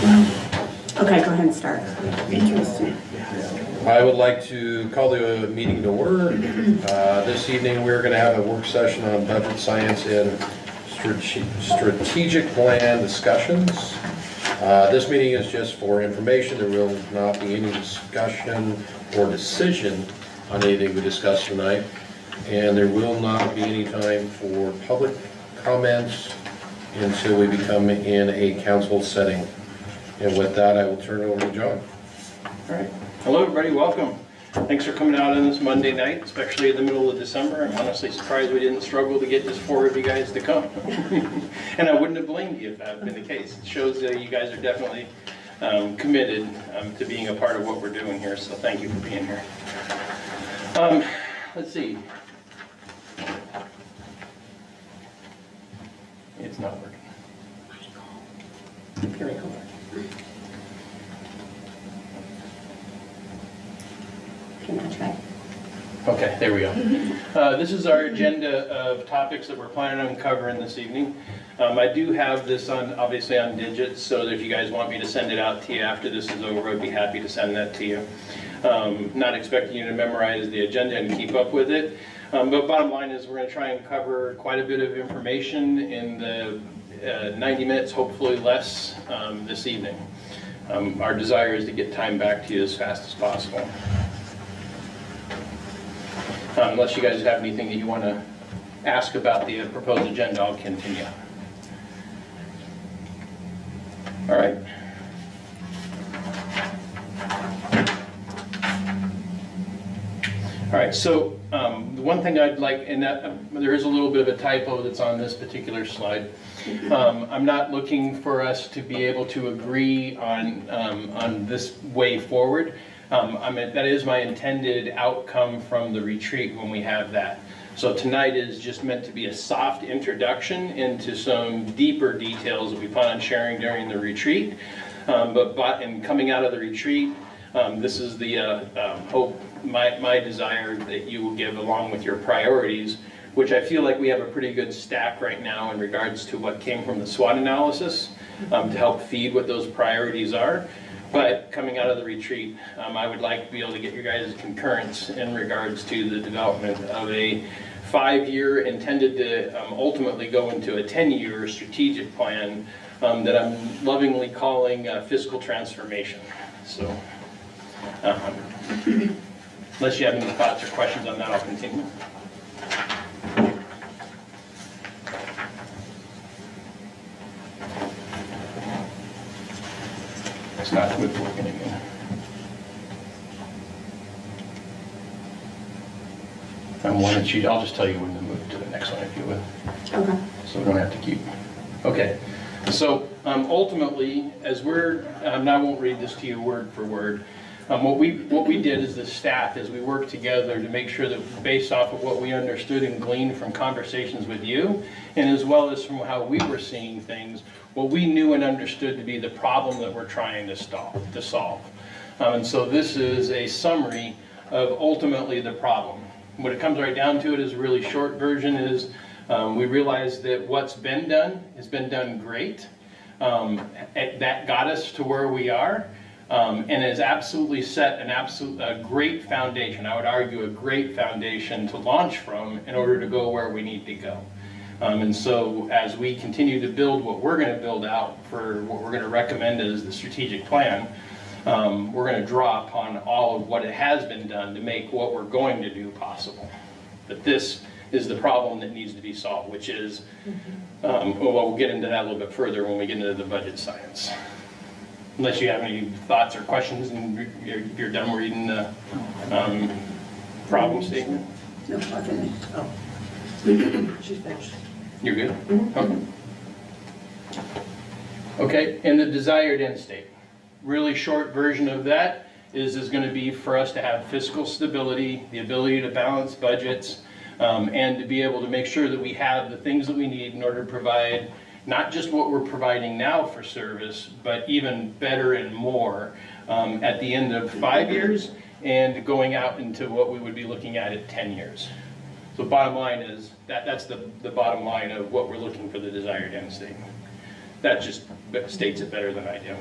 Okay, go ahead and start. Interesting. I would like to call the meeting to order. This evening, we're going to have a work session on budget science and strategic plan discussions. This meeting is just for information. There will not be any discussion or decision on anything we discuss tonight. And there will not be any time for public comments until we become in a council setting. And with that, I will turn it over to John. All right. Hello, everybody. Welcome. Thanks for coming out on this Monday night, especially in the middle of December. I'm honestly surprised we didn't struggle to get just 4 of you guys to come. And I wouldn't have blamed you if that had been the case. It shows that you guys are definitely committed to being a part of what we're doing here. So thank you for being here. Let's see. It's not working. Here we go. Can I try? Okay, there we go. This is our agenda of topics that we're planning on covering this evening. I do have this on, obviously on digits, so that if you guys want me to send it out to you after this is over, I'd be happy to send that to you. Not expecting you to memorize the agenda and keep up with it, but bottom line is we're going to try and cover quite a bit of information in the 90 minutes, hopefully less, this evening. Our desire is to get time back to you as fast as possible. Unless you guys have anything that you want to ask about the proposed agenda, I'll continue. All right. All right, so the one thing I'd like, and that there is a little bit of a typo that's on this particular slide. I'm not looking for us to be able to agree on this way forward. That is my intended outcome from the retreat when we have that. So tonight is just meant to be a soft introduction into some deeper details that we plan on sharing during the retreat. And coming out of the retreat, this is the hope, my desire that you will give along with your priorities, which I feel like we have a pretty good stack right now in regards to what came from the SWOT analysis to help feed what those priorities are. But coming out of the retreat, I would like to be able to get your guys' concurrence in regards to the development of a 5-year intended to ultimately go into a 10-year strategic plan that I'm lovingly calling fiscal transformation. So, unless you have any thoughts or questions on that, I'll continue. It's not working again. I'll just tell you when to move to the next one if you would. Okay. So we don't have to keep. Okay. So ultimately, as we're, and I won't read this to you word for word. What we did as the staff is we worked together to make sure that based off of what we understood and gleaned from conversations with you, and as well as from how we were seeing things, what we knew and understood to be the problem that we're trying to solve. And so this is a summary of ultimately the problem. What it comes right down to it is a really short version is we realized that what's been done has been done great. That got us to where we are. And has absolutely set a great foundation, I would argue a great foundation to launch from in order to go where we need to go. And so as we continue to build what we're going to build out for what we're going to recommend as the strategic plan, we're going to draw upon all of what it has been done to make what we're going to do possible. But this is the problem that needs to be solved, which is, well, we'll get into that a little bit further when we get into the budget science. Unless you have any thoughts or questions and you're done reading the problem statement. No, I finished. Oh. She's finished. You're good? Okay. Okay, and the desired end state. Really short version of that is going to be for us to have fiscal stability, the ability to balance budgets, and to be able to make sure that we have the things that we need in order to provide not just what we're providing now for service, but even better and more at the end of 5 years and going out into what we would be looking at 10 years. So bottom line is, that's the bottom line of what we're looking for the desired end state. That just states it better than I do.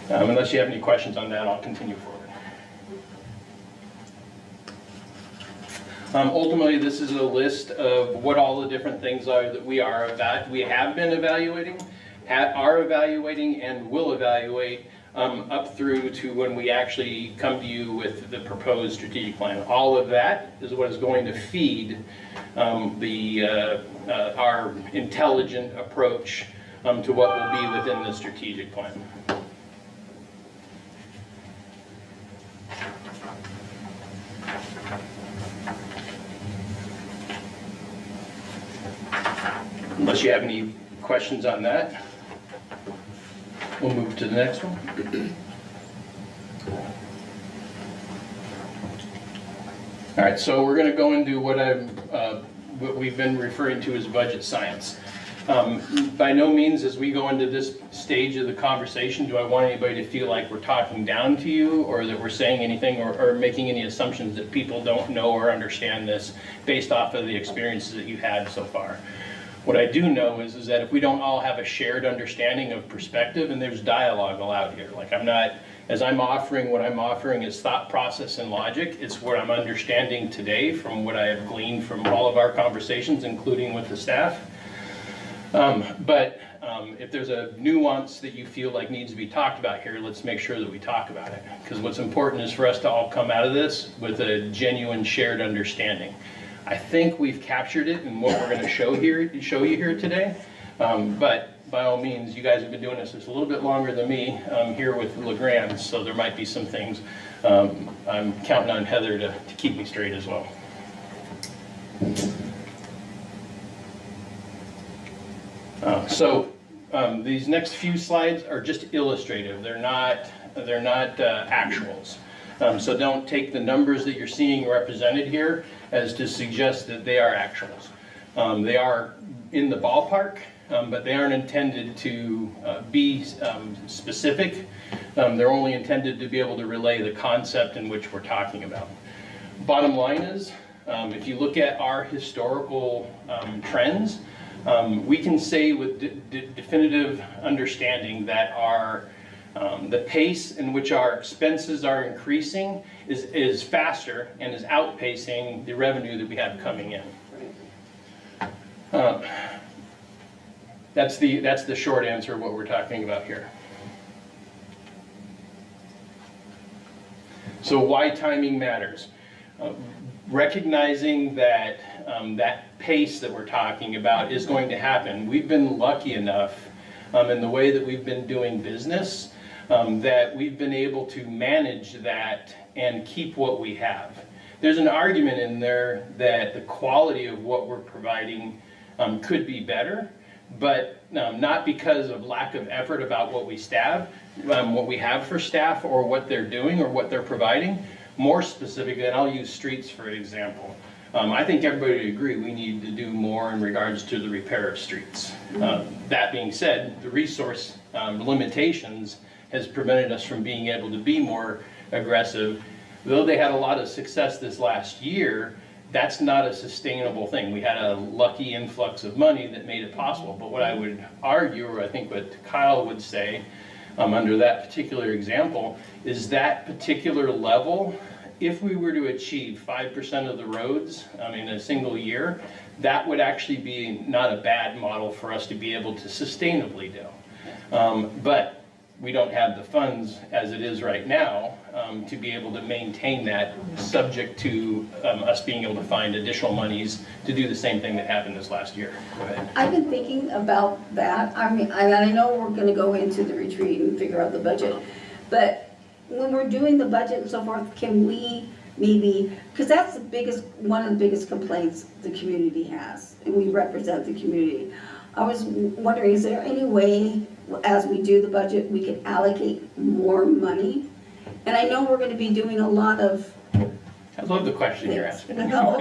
Unless you have any questions on that, I'll continue forward. Ultimately, this is a list of what all the different things are that we have been evaluating, are evaluating, and will evaluate up through to when we actually come to you with the proposed strategic plan. All of that is what is going to feed our intelligent approach to what will be within the strategic plan. Unless you have any questions on that, we'll move to the next one. All right, so we're going to go into what we've been referring to as budget science. By no means, as we go into this stage of the conversation, do I want anybody to feel like we're talking down to you, or that we're saying anything or making any assumptions that people don't know or understand this based off of the experiences that you've had so far. What I do know is that if we don't all have a shared understanding of perspective, and there's dialogue allowed here, like as I'm offering, what I'm offering is thought process and logic. It's what I'm understanding today from what I have gleaned from all of our conversations, including with the staff. If there's a nuance that you feel like needs to be talked about here, let's make sure that we talk about it. Because what's important is for us to all come out of this with a genuine shared understanding. I think we've captured it in what we're going to show you here today. But by all means, you guys have been doing this just a little bit longer than me here with LeGrand, so there might be some things. I'm counting on Heather to keep me straight as well. These next few slides are just illustrative. They're not actuals. So don't take the numbers that you're seeing represented here as to suggest that they are actuals. They are in the ballpark, but they aren't intended to be specific. They're only intended to be able to relay the concept in which we're talking about. Bottom line is, if you look at our historical trends, we can say with definitive understanding that the pace in which our expenses are increasing is faster and is outpacing the revenue that we have coming in. That's the short answer of what we're talking about here. So why timing matters. Recognizing that that pace that we're talking about is going to happen. We've been lucky enough in the way that we've been doing business that we've been able to manage that and keep what we have. There's an argument in there that the quality of what we're providing could be better, but not because of lack of effort about what we have for staff or what they're doing or what they're providing. More specifically, and I'll use streets for example. I think everybody would agree we need to do more in regards to the repair of streets. That being said, the resource limitations has prevented us from being able to be more aggressive. Though they had a lot of success this last year, that's not a sustainable thing. We had a lucky influx of money that made it possible. But what I would argue, or I think what Kyle would say under that particular example, is that particular level, if we were to achieve 5% of the roads in a single year, that would actually be not a bad model for us to be able to sustainably do. But we don't have the funds as it is right now to be able to maintain that, subject to us being able to find additional monies to do the same thing that happened this last year. Go ahead. I've been thinking about that. I mean, I know we're going to go into the retreat and figure out the budget, but when we're doing the budget and so forth, can we maybe, because that's one of the biggest complaints the community has, and we represent the community. I was wondering, is there any way, as we do the budget, we can allocate more money? And I know we're going to be doing a lot of I love the question you're asking. No,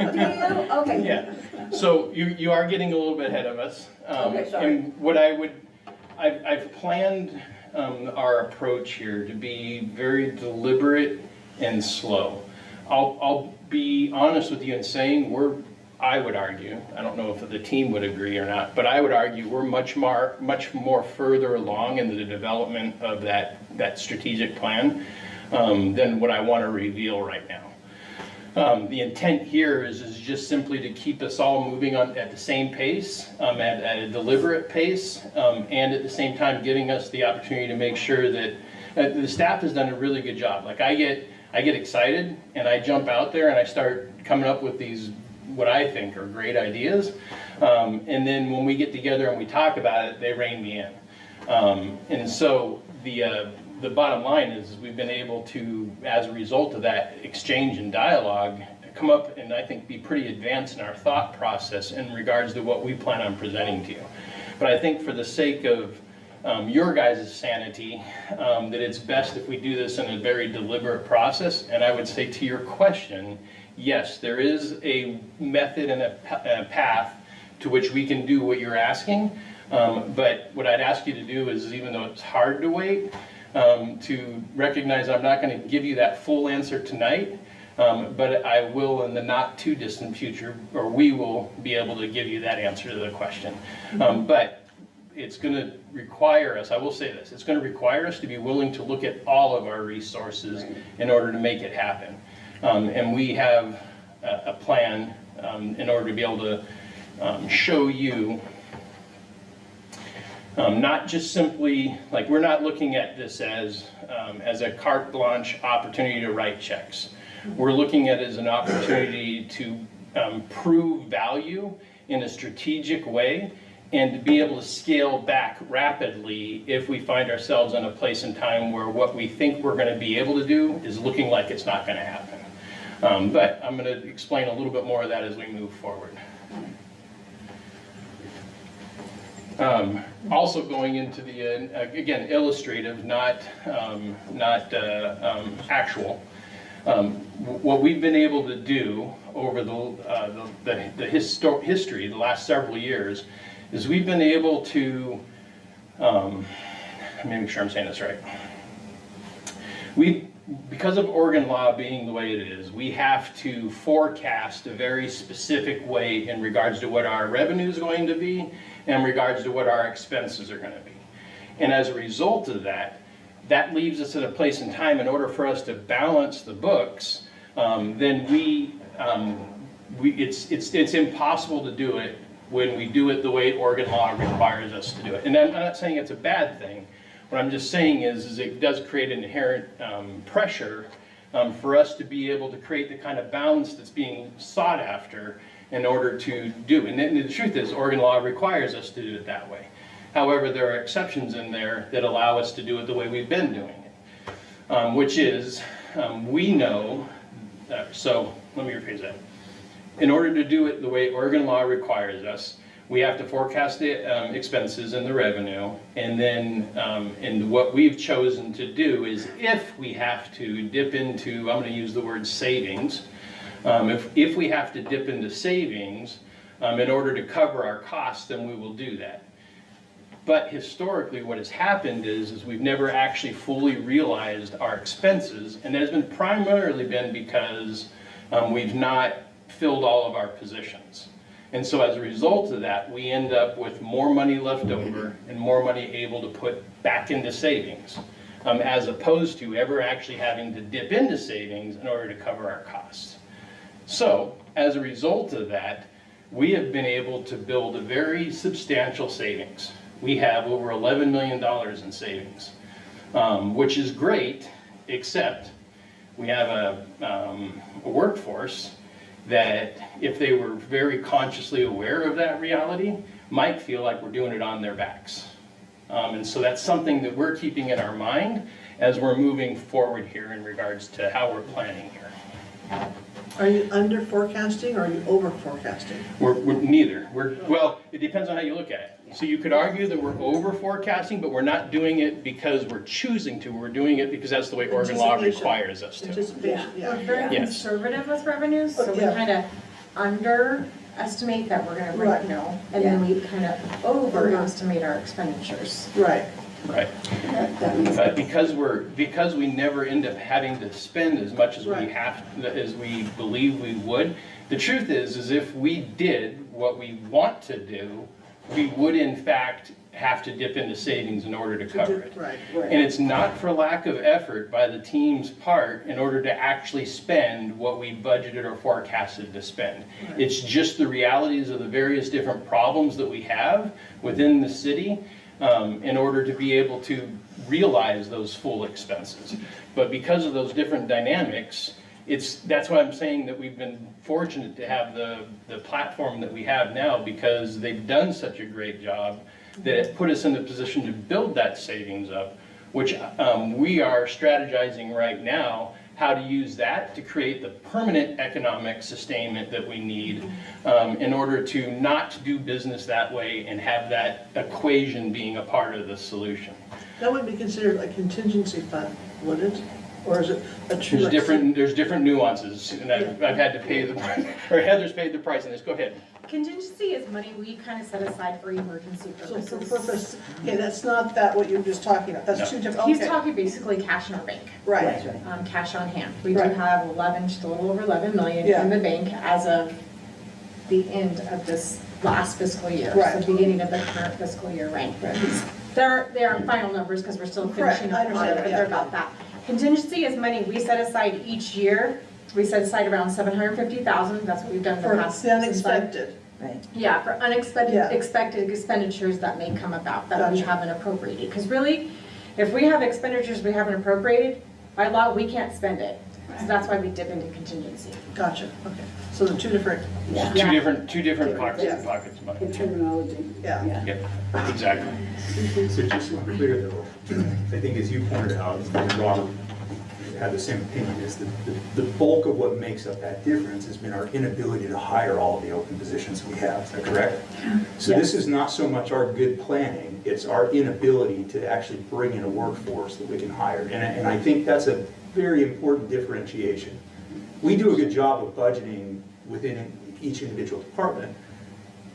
okay. Yeah. So you are getting a little bit ahead of us. Okay, sorry. And what I've planned our approach here to be very deliberate and slow. I'll be honest with you in saying I would argue, I don't know if the team would agree or not, but I would argue we're much more further along in the development of that strategic plan than what I want to reveal right now. The intent here is just simply to keep us all moving on at the same pace, at a deliberate pace, and at the same time giving us the opportunity to make sure that the staff has done a really good job. Like I get excited and I jump out there and I start coming up with these, what I think are great ideas. And then when we get together and we talk about it, they rein me in. And so the bottom line is we've been able to, as a result of that exchange and dialogue, come up and I think be pretty advanced in our thought process in regards to what we plan on presenting to you. But I think for the sake of your guys' sanity, that it's best if we do this in a very deliberate process. And I would say to your question, yes, there is a method and a path to which we can do what you're asking. But what I'd ask you to do is, even though it's hard to wait, to recognize I'm not going to give you that full answer tonight, but I will in the not too distant future, or we will be able to give you that answer to the question. But it's going to require us, I will say this, it's going to require us to be willing to look at all of our resources in order to make it happen. And we have a plan in order to be able to show you not just simply, like we're not looking at this as a carte blanche opportunity to write checks. We're looking at it as an opportunity to prove value in a strategic way and to be able to scale back rapidly if we find ourselves in a place and time where what we think we're going to be able to do is looking like it's not going to happen. But I'm going to explain a little bit more of that as we move forward. Also going into the, again, illustrative, not actual. What we've been able to do over the history, the last several years, is we've been able to, let me make sure I'm saying this right. Because of Oregon law being the way it is, we have to forecast a very specific way in regards to what our revenue is going to be and in regards to what our expenses are going to be. And as a result of that, that leaves us at a place in time in order for us to balance the books, then it's impossible to do it when we do it the way Oregon law requires us to do it. And I'm not saying it's a bad thing. What I'm just saying is it does create an inherent pressure for us to be able to create the kind of balance that's being sought after in order to do. And the truth is, Oregon law requires us to do it that way. However, there are exceptions in there that allow us to do it the way we've been doing it, which is, we know, so let me rephrase that. In order to do it the way Oregon law requires us, we have to forecast the expenses and the revenue, and then and what we've chosen to do is, if we have to dip into, I'm going to use the word savings, if we have to dip into savings in order to cover our costs, then we will do that. But historically what has happened is we've never actually fully realized our expenses, and that has been primarily because we've not filled all of our positions. And so as a result of that, we end up with more money left over and more money able to put back into savings, as opposed to ever actually having to dip into savings in order to cover our costs. So as a result of that, we have been able to build a very substantial savings. We have over $11 million in savings, which is great, except we have a workforce that, if they were very consciously aware of that reality, might feel like we're doing it on their backs. And so that's something that we're keeping in our mind as we're moving forward here in regards to how we're planning here. Are you under forecasting or are you over forecasting? We're neither. Well, it depends on how you look at it. So you could argue that we're over forecasting, but we're not doing it because we're choosing to. We're doing it because that's the way Oregon law requires us to. Anticipation, We're very Yes. conservative with revenues, so we Yeah. kind of underestimate that we're gonna bring, Right. and then we kind of overestimate our expenditures. Right. Right. That makes But because we never end up having to spend as much as we Right. as we believe we would, the truth is if we did what we want to do, we would in fact have to dip into savings in order to cover it. Right. And it's not for lack of effort by the team's part in order to actually spend what we budgeted or forecasted to spend. Right. It's just the realities of the various different problems that we have within the city in order to be able to realize those full expenses. But because of those different dynamics, that's why I'm saying that we've been fortunate to have the platform that we have now, because they've done such a great job that it put us in the position to build that savings up, which we are strategizing right now how to use that to create the permanent economic sustainment that we need in order to not do business that way and have that equation being a part of the solution. That would be considered a contingency fund, would it? Or is it a true? There's different nuances, and I've had to pay or Heather's paid the price on this. Go ahead. Contingency is money we kind of set aside for emergency So purposes. for purpose, okay, that's not that what you're just talking about, that's No. two different, He's okay. talking basically cash in our bank, Right, That's right. cash on hand. We do Right. have 11, just a little over 11 million Yeah. in the bank as of the end of this last fiscal year. Right. So beginning of the current fiscal year, right? Right. They aren't final numbers because we're still Correct, finishing I up on understand it, that, but yeah. they're about that. Contingency is money we set aside each year. We set aside around 750,000, that's what we've done in the for past. the unexpected, Yeah, for unexpected Yeah. expected expenditures that may come about that we Gotcha. haven't appropriated. Because really, if we have expenditures we haven't appropriated, by law, we can't spend it. So that's why we dip into contingency. gotcha, okay. So the two different, Yeah, Two different pockets Yeah. of money. in terminology. yeah. Yep, exactly. So just so I'm clear though, I think as you pointed out, and Robert had the same opinion, is that the bulk of what makes up that difference has been our inability to hire all of the open positions we have, is that correct? So this is not so much our good planning, it's our inability to actually bring in a workforce that we can hire. And I think that's a very important differentiation. We do a good job of budgeting within each individual department,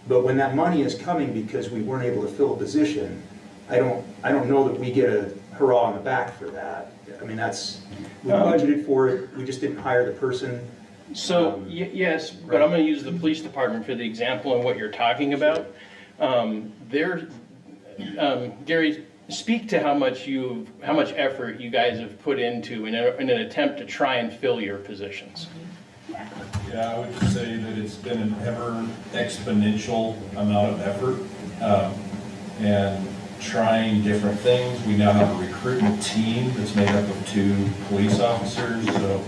but when that money is coming because we weren't able to fill a position, I don't know that we get a hurrah on the back for that. I mean, we budgeted for it, we just didn't hire the person. So, yes, but I'm gonna use the police department for the example and what you're talking about. Gary, speak to how much effort you guys have put into in an attempt to try and fill your positions. Yeah, I would just say that it's been an ever exponential amount of effort and trying different things. We now have a recruitment team that's made up of 2 police officers. So,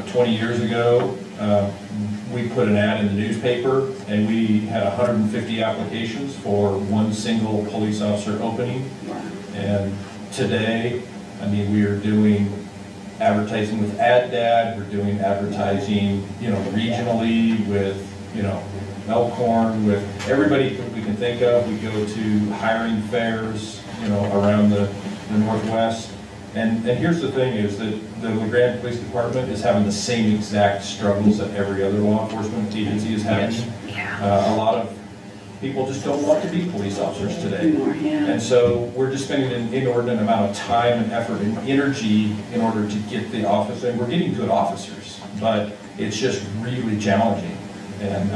20 years ago, we put an ad in the newspaper and we had 150 applications for one single police officer opening. And today, I mean, we are doing advertising with AdDad, we're doing advertising, regionally with, Elkhorn, with everybody that we can think of. We go to hiring fairs, around the Northwest. And here's the thing is that the LeGrand Police Department is having the same exact struggles that every other law enforcement agency is having. A lot of people just don't want to be police officers today. And so we're just spending an inordinate amount of time and effort and energy in order to get the office, and we're getting good officers, but it's just really challenging. And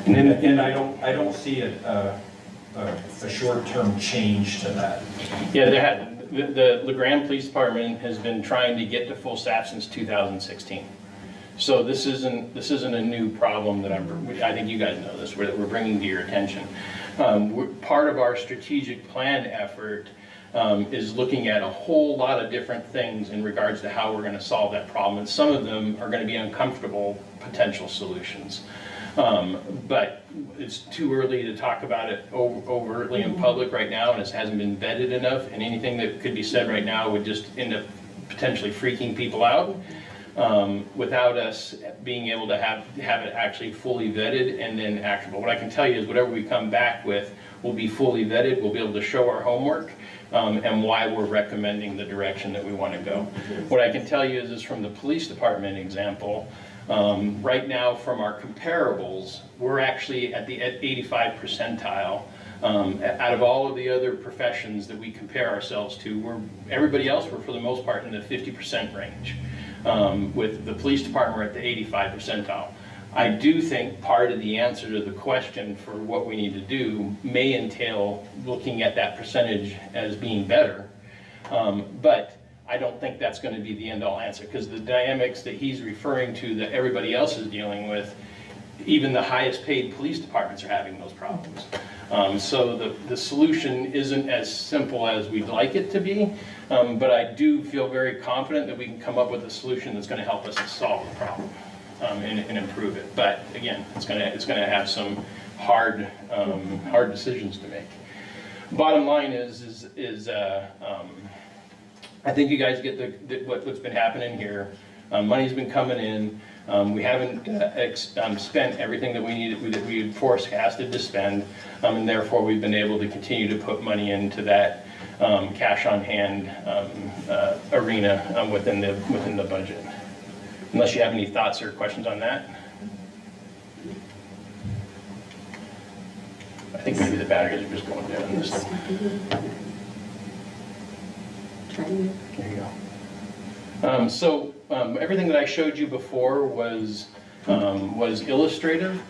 and I don't see a short-term change to that. Yeah, the LeGrand Police Department has been trying to get to full staff since 2016. So this isn't a new problem that I think you guys know this, that we're bringing to your attention. Part of our strategic plan effort is looking at a whole lot of different things in regards to how we're going to solve that problem. And some of them are going to be uncomfortable potential solutions. But it's too early to talk about it overtly in public right now, and it hasn't been vetted enough, and anything that could be said right now would just end up potentially freaking people out without us being able to have it actually fully vetted and then actionable. What I can tell you is whatever we come back with will be fully vetted, we'll be able to show our homework and why we're recommending the direction that we want to go. What I can tell you is from the police department example, right now from our comparables, we're actually at the 85 percentile Out of all of the other professions that we compare ourselves to, everybody else, we're for the most part in the 50% range. With the police department, we're at the 85 percentile. I do think part of the answer to the question for what we need to do may entail looking at that percentage as being better. But I don't think that's going to be the end-all answer, because the dynamics that he's referring to that everybody else is dealing with, even the highest paid police departments are having those problems. So the solution isn't as simple as we'd like it to be, but I do feel very confident that we can come up with a solution that's going to help us to solve the problem and improve it. But again, it's going to have some hard decisions to make. Bottom line is I think you guys get what's been happening here. Money's been coming in. We haven't spent everything that we needed, that we had forecasted to spend, and therefore we've been able to continue to put money into that cash on hand arena within the budget. Unless you have any thoughts or questions on that. I think maybe the batteries are just going dead on this thing. There you go. So everything that I showed you before was illustrative.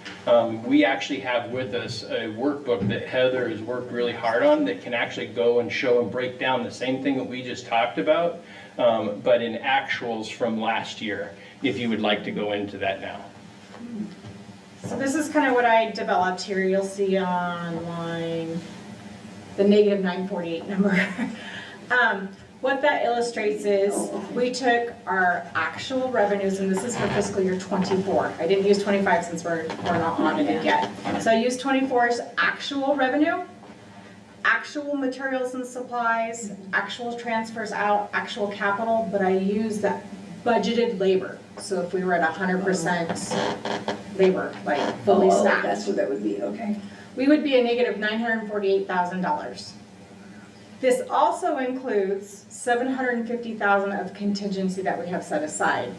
We actually have with us a workbook that Heather has worked really hard on that can actually go and show and break down the same thing that we just talked about, but in actuals from last year, if you would like to go into that now. So this is kind of what I developed here. You'll see on line, the negative 948 number. What that illustrates is we took our actual revenues, and this is for fiscal year 24. I didn't use 25 since we're not audited yet. So I used 24's actual revenue, actual materials and supplies, actual transfers out, actual capital, but I used that budgeted labor. So if we were at 100% labor, like fully staffed, That's what that would be, okay. we would be a negative $948,000. This also includes $750,000 of contingency that we have set aside.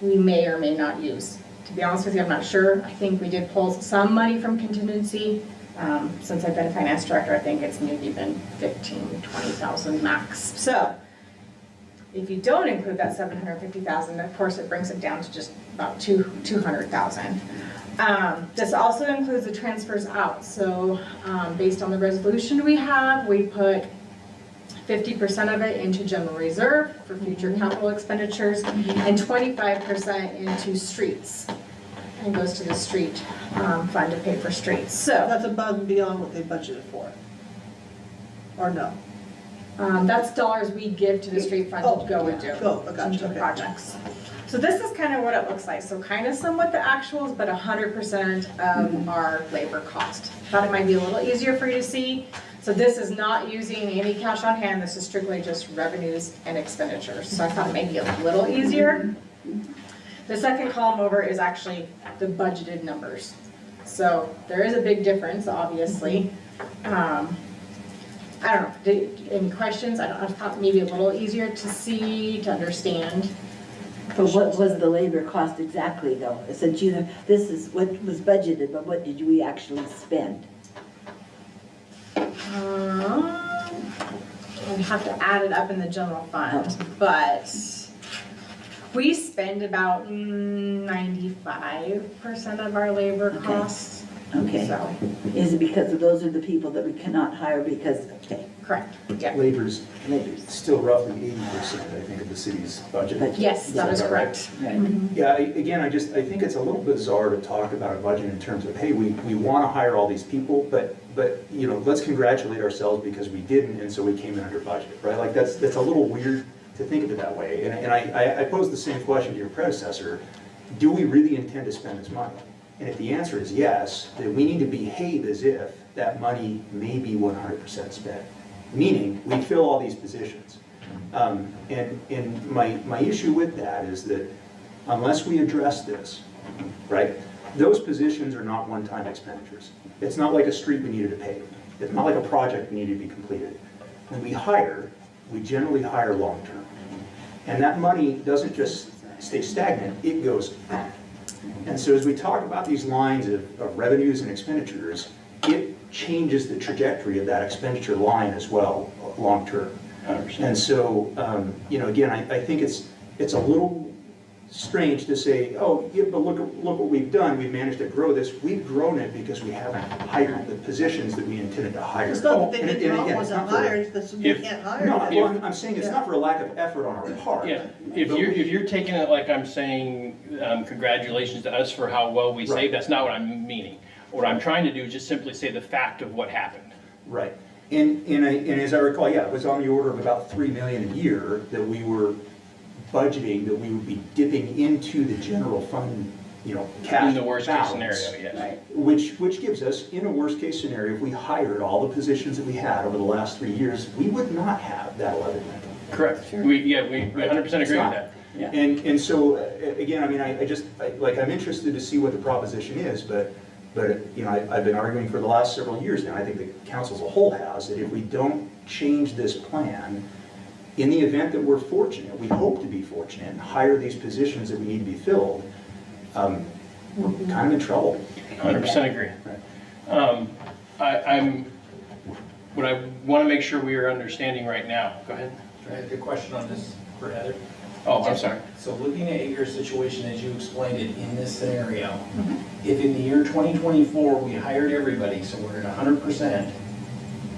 We may or may not use. To be honest with you, I'm not sure. I think we did pull some money from contingency. Since I've been finance director, I think it's maybe been $15,000, $20,000 max. So if you don't include that $750,000, of course it brings it down to just about $200,000. This also includes the transfers out. So based on the resolution we have, we put 50% of it into general reserve for future capital expenditures and 25% into streets. And goes to the street fund to pay for streets. So That's above and beyond what they budgeted for? Or no? that's dollars we give to the street fund to go into Gotcha, okay. projects. So this is kind of what it looks like. So kind of somewhat the actuals, but 100% of our labor cost. Thought it might be a little easier for you to see. So this is not using any cash on hand. This is strictly just revenues and expenditures. So I thought it may be a little easier. The second column over is actually the budgeted numbers. So there is a big difference, obviously. I don't know, any questions? I thought maybe a little easier to see, to understand. But what was the labor cost exactly though? Since this is what was budgeted, but what did we actually spend? I'd have to add it up in the general fund, but we spend about 95% of our labor costs. Okay. So, Is it because of those are the people that we cannot hire because, okay, correct, yeah. Labor's labor's. still roughly 80%, I think, of the city's budget. Yes, that is correct. Right. Yeah, again, I think it's a little bizarre to talk about a budget in terms of, hey, we want to hire all these people, but you know, let's congratulate ourselves because we didn't, and so we came in under budget, right? Like that's a little weird to think of it that way. And I posed the same question to your predecessor: do we really intend to spend this money? And if the answer is yes, then we need to behave as if that money may be 100% spent, meaning we fill all these positions. And my issue with that is that unless we address this, right, those positions are not one-time expenditures. It's not like a street we needed to pave. It's not like a project we needed to be completed. When we hire, we generally hire long-term. And that money doesn't just stay stagnant, it goes up. And so as we talk about these lines of revenues and expenditures, it changes the trajectory of that expenditure line as well, long-term. 100%. And so, again, I think it's a little strange to say, oh, yeah, but look what we've done, we've managed to grow this. We've grown it because we haven't hired the positions that we intended to hire. It's not that they And didn't again, want it's to not for- hire, it's that they if- can't hire. No, them. well, I'm saying it's not for a lack of effort on our part. Yeah, if you're taking it like I'm saying, congratulations to us for how well we Right. saved, that's not what I'm meaning. What I'm trying to do is just simply say the fact of what happened. Right. And as I recall, yeah, it was on the order of about $3 million a year that we were budgeting, that we would be dipping into the general fund, cash In the worst case balance. scenario, yes. Right. Which gives us, in a worst case scenario, if we hired all the positions that we had over the last 3 years, we would not have that 11 million. Correct. We 100% agree with that. Yeah. And so, again, I mean, I'm interested to see what the proposition is, but I've been arguing for the last several years now, I think the council as a whole has, that if we don't change this plan, in the event that we're fortunate, we hope to be fortunate, and hire these positions that we need to be filled, we're kind of in trouble. 100% agree. What I want to make sure we are understanding right now, go ahead. I have a question on this for Heather. Oh, I'm sorry. So looking at your situation as you explained it in this scenario, if in the year 2024, we hired everybody, so we're at 100%,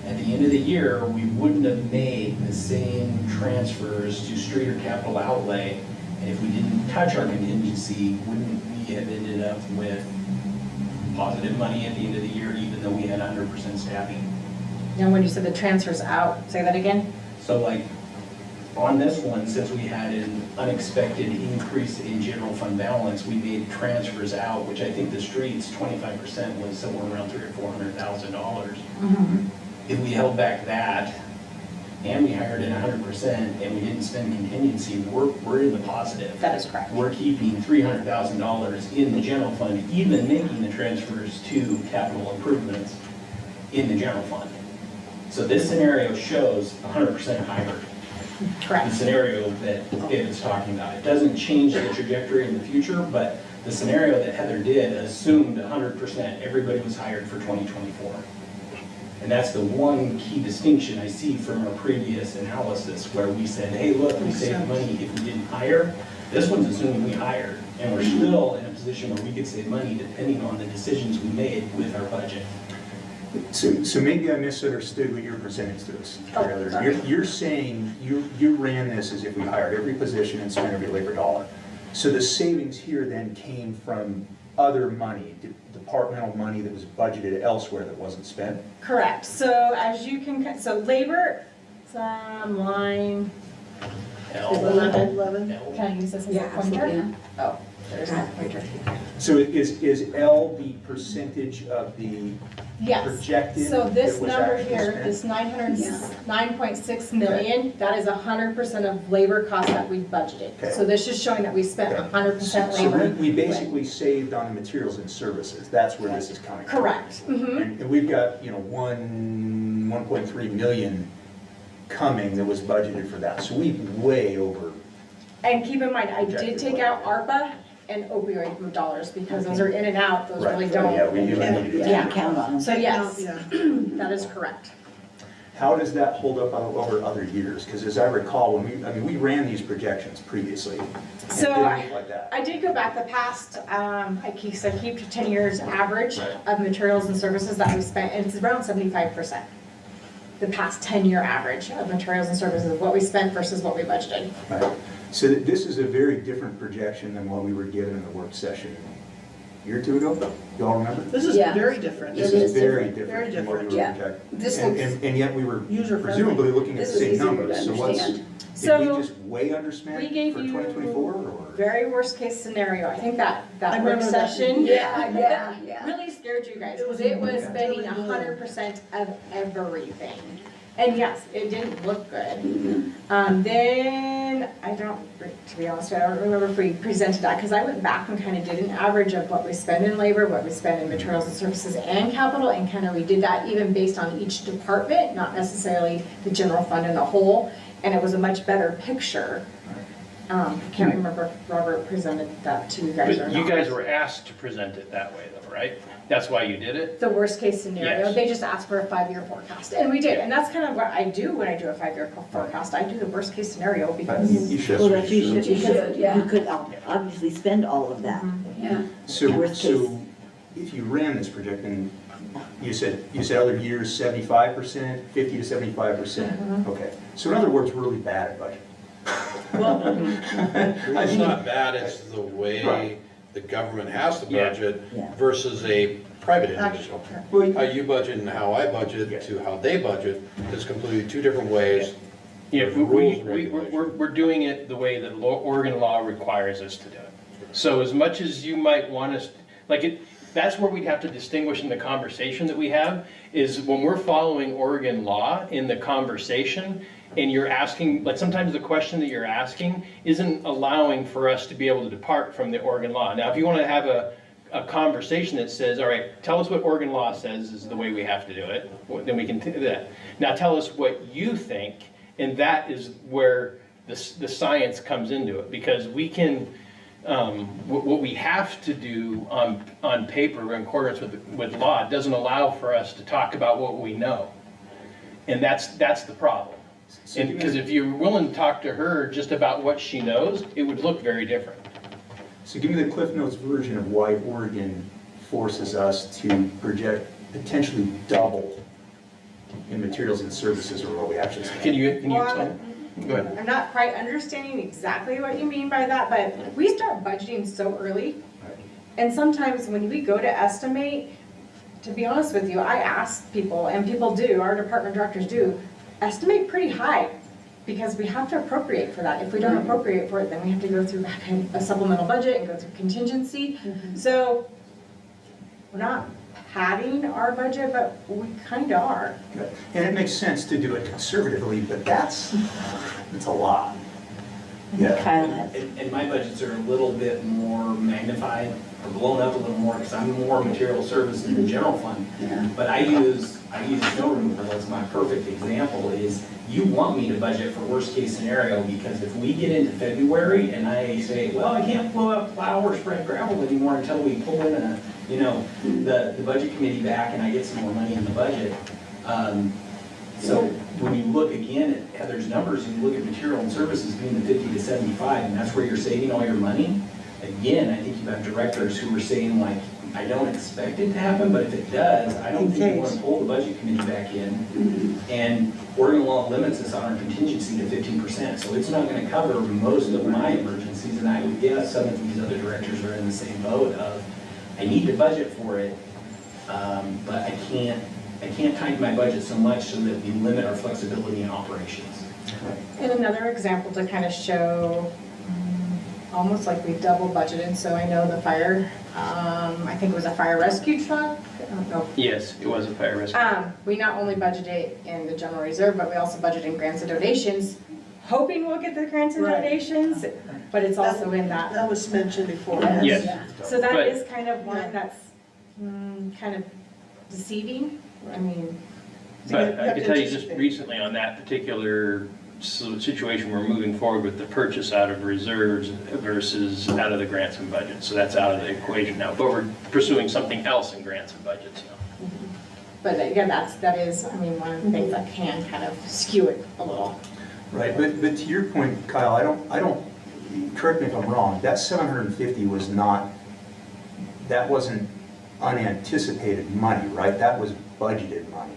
at the end of the year, we wouldn't have made the same transfers to street or capital outlay, and if we didn't touch our contingency, wouldn't we have ended up with positive money at the end of the year, even though we had 100% staffing? Now, when you said the transfers out, say that again? So like, on this one, since we had an unexpected increase in general fund balance, we made transfers out, which I think the streets, 25% was somewhere around $300,000 or $400,000. If we held back that, and we hired in 100%, and we didn't spend contingency, we're in the positive. That is correct. We're keeping $300,000 in the general fund, even making the transfers to capital improvements in the general fund. So this scenario shows 100% hired. The Correct. scenario that David's talking about. It doesn't change the trajectory in the future, but the scenario that Heather did assumed 100%, everybody was hired for 2024. And that's the one key distinction I see from our previous analysis where we said, hey, look, we saved money if we didn't hire. This one's assuming we hired, and we're still in a position where we could save money depending on the decisions we made with our budget. So maybe I misunderstood what you're presenting to us. Oh, Heather. sorry. You're saying you ran this as if we hired every position and spent every labor dollar. So the savings here then came from other money, departmental money that was budgeted elsewhere that wasn't spent? Correct. So as you can, so labor, some line, L, 11. L. can I use this as a Yeah, pointer? absolutely. Oh, there's no pointer. So is L the percentage of the Yes. projected? So this that was number actually here, spent? this 909.6 million, that is 100% of labor costs that we budgeted. Okay. So this is showing that we spent Okay. 100% So labor. we basically saved on the materials and services. That's where this is coming from. Correct. Mhm. And we've got, 1.3 million coming that was budgeted for that. So we've way over. And keep in mind, I did Projected take budget. out ARPA and opioid dollars because those are in and out, those Right. really Yeah, we don't. do need to do that. Can't count on them. So yes, Yeah. that is correct. How does that hold up over other years? Because as I recall, we ran these projections previously. and it So didn't look like that. I did go back the past, I keep 10 years average Right. of materials and services that we spent, and it's around 75%. The past 10-year average of materials and services, of what we spent versus what we budgeted. Right. So this is a very different projection than what we were given in the work session a year or two ago. You all remember? This is Yeah. very different. This It is is very different. different than what we were Yeah. projecting. This And- looks- And yet we were User-friendly. presumably looking at This the is same easier to numbers. So what's, understand. did So, we just way underspend we gave for you 2024 or? Very worst case scenario, I think that I work remember that. session. Yeah. Really scared you guys, It was- because it was yeah. spending Really good. 100% of everything. And yes, it didn't look good. Mm-hmm. Then, to be honest, I don't remember if we presented that, because I went back and kind of did an average of what we spend in labor, what we spend in materials and services and capital, and kind of we did that even based on each department, not necessarily the general fund in a whole, and it was a much better picture. I can't remember if Robert presented that to you guys or But not. you guys were asked to present it that way though, right? That's why you did it? The worst case scenario, Yes. they just asked for a 5-year forecast, and we did, and that's kind of what I do when I do a 5-year forecast, I do the worst case scenario because. You should. Well, that you should, You should, yeah. you could obviously spend all of that. Yeah. So, Worst so if you ran this project, and you said other years 75%, 50 to 75%, okay. So in other words, we're really bad at budget. It's not bad, it's the way Right. the government has to Yeah. budget Yeah. versus a private individual. Well, How you budget and how I budget Yeah. to how they budget is completely two different ways. Yeah, There's rules and we're regulations. doing it the way that Oregon law requires us to do it. So as much as you might want us, that's where we'd have to distinguish in the conversation that we have, is when we're following Oregon law in the conversation, and you're asking, like sometimes the question that you're asking isn't allowing for us to be able to depart from the Oregon law. Now, if you want to have a conversation that says, all right, tell us what Oregon law says is the way we have to do it, then we can do that. Now tell us what you think, and that is where the science comes into it, because we can, what we have to do on paper in accordance with law doesn't allow for us to talk about what we know. And that's the problem. And because if you're willing to talk to her just about what she knows, it would look very different. So give me the Cliff Notes version of why Oregon forces us to project potentially double in materials and services or what we actually spend. Can you explain? Go ahead. I'm not quite understanding exactly what you mean by that, but we start budgeting so early. And sometimes when we go to estimate, to be honest with you, I ask people, and people do, our department directors do, estimate pretty high, because we have to appropriate for that. If we don't appropriate for it, then we have to go through a supplemental budget and go through contingency. So we're not padding our budget, but we kind of are. Okay. And it makes sense to do it conservatively, but that's a lot. Yeah. Kyle has. And my budgets are a little bit more magnified or blown up a little more because I'm more material service than the general fund. Yeah. But I use snow removal as my perfect example is you want me to budget for worst case scenario because if we get into February and I say, well, I can't plow or spread gravel anymore until we pull in the budget committee back and I get some more money in the budget. So when you look again at Heather's numbers, and you look at material and services being the 50 to 75, and that's where you're saving all your money, again, I think you have directors who are saying like, I don't expect it to happen, but if it does, I don't think you want to pull the budget committee back in. And Oregon law limits us on our contingency to 15%, so it's not going to cover most of my emergencies, and I would guess some of these other directors are in the same boat of, I need to budget for it, but I can't tighten my budget so much so that we limit our flexibility in operations. And another example to kind of show, almost like we double budgeted, so I know the fire, I think it was a fire rescue truck, I don't know. Yes, it was a fire rescue. We not only budgeted in the general reserve, but we also budgeted in grants and donations, hoping we'll get the grants and Right. donations, but it's also in that. That was mentioned before. Yes. So that But- is kind of one that's kind of deceiving, I mean. But I can tell you just Interesting. recently on that particular situation, we're moving forward with the purchase out of reserves versus out of the grants and budgets. So that's out of the equation now, but we're pursuing something else in grants and budgets now. But again, that is, I mean, one of the things that can kind of skew it a little. Right, but to your point, Kyle, I don't, correct me if I'm wrong, that 750 was not, that wasn't unanticipated money, right? That was budgeted money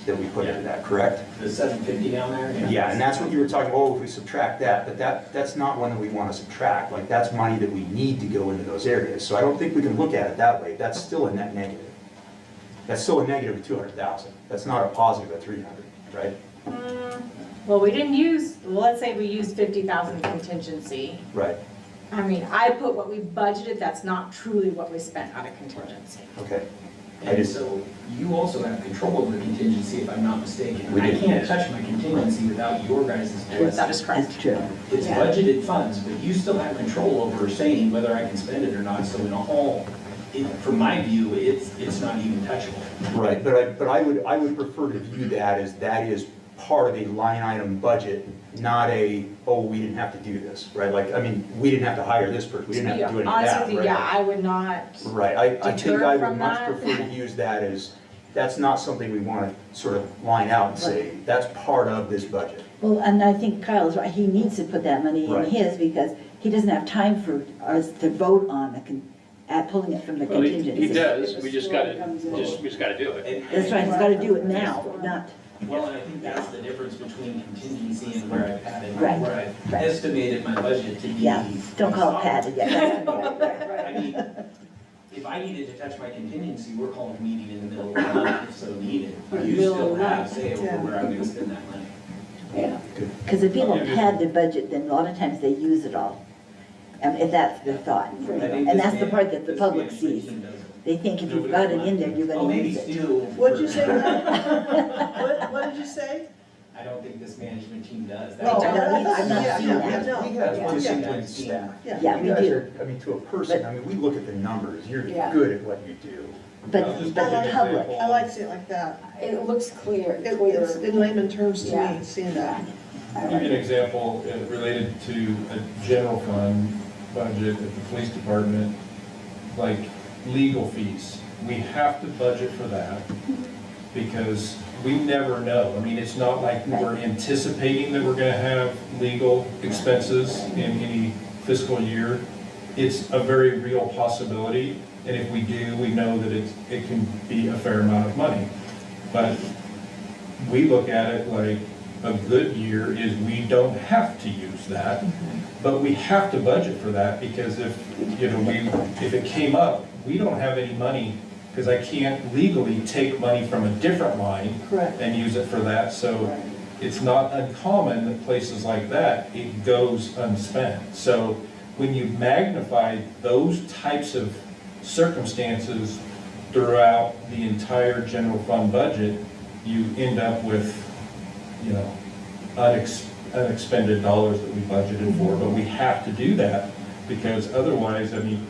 that we put into that, correct? The 750 down there? Yeah, and that's what you were talking about, if we subtract that, but that's not one that we want to subtract. Like, that's money that we need to go into those areas. So I don't think we can look at it that way. That's still a net negative. That's still a negative of 200,000. That's not a positive of 300, right? Well, we didn't use, let's say we used 50,000 contingency. Right, I mean, I put what we budgeted, that's not truly what we spent out of contingency. okay. And so you also have control over the contingency, if I'm not mistaken. We I do. can't touch my contingency without your guys' That blessing. is correct. That's true. It's Yeah. budgeted funds, but you still have control over saying whether I can spend it or not. So in all, from my view, it's not even touchable. Right, but I would prefer to view that as part of a line item budget, not a, oh, we didn't have to do this, right? Like, I mean, we didn't have to hire this person, we didn't have to do any of Honest that, with you, right? yeah, I would not. Right, I think Deter I would from much that. prefer to use that as, that's not something we want to sort of line out and say, that's part of this budget. Well, and I think Kyle's right, he needs to put that money in Right. his because he doesn't have time for us to vote on pulling it from the Well, contingency. he does, we just gotta do it. That's right, he's gotta do it now, not, Well, and I think that's the difference between contingency and where I've padded, Right, where I've right. estimated my budget to be. yeah, don't call it padded yet. I mean, if I needed to touch my contingency, we're calling a meeting in the middle of the month if so needed. You still have say over where I'm gonna spend that money. Yeah. Because if people pad their budget, then a lot of times they use it all, if that's their thought. I think And this that's the man- part that the this public management sees. team doesn't. They think if you've got it in there, you're Oh, gonna maybe use it. steal. What'd you say, Matt? What did you say? I don't think this management team does. No, I don't either. I've not yeah, seen yeah, that. no. We have Yeah. disciplined staff. Yeah, we You guys do. are, I mean, to a person, I mean, we look at the numbers, you're Yeah. good at what you do. But I'll just the give you an public, example. I like seeing it like that. It looks clear, It's clear. in layman terms to Yeah. me, seeing that. I'll give you an example related to a general fund budget at the police department, like legal fees. We have to budget for that because we never know. I mean, it's not like we're anticipating that we're gonna have legal expenses in any fiscal year. It's a very real possibility, and if we do, we know that it can be a fair amount of money. But we look at it like a good year is we don't have to use that, but we have to budget for that because if it came up, we don't have any money, because I can't legally take money from a different line Correct. and use it for that, so it's not uncommon that places like that, it goes unspent. So when you magnify those types of circumstances throughout the entire general fund budget, you end up with, unexpended dollars that we budgeted for, but we have to do that because otherwise, I mean,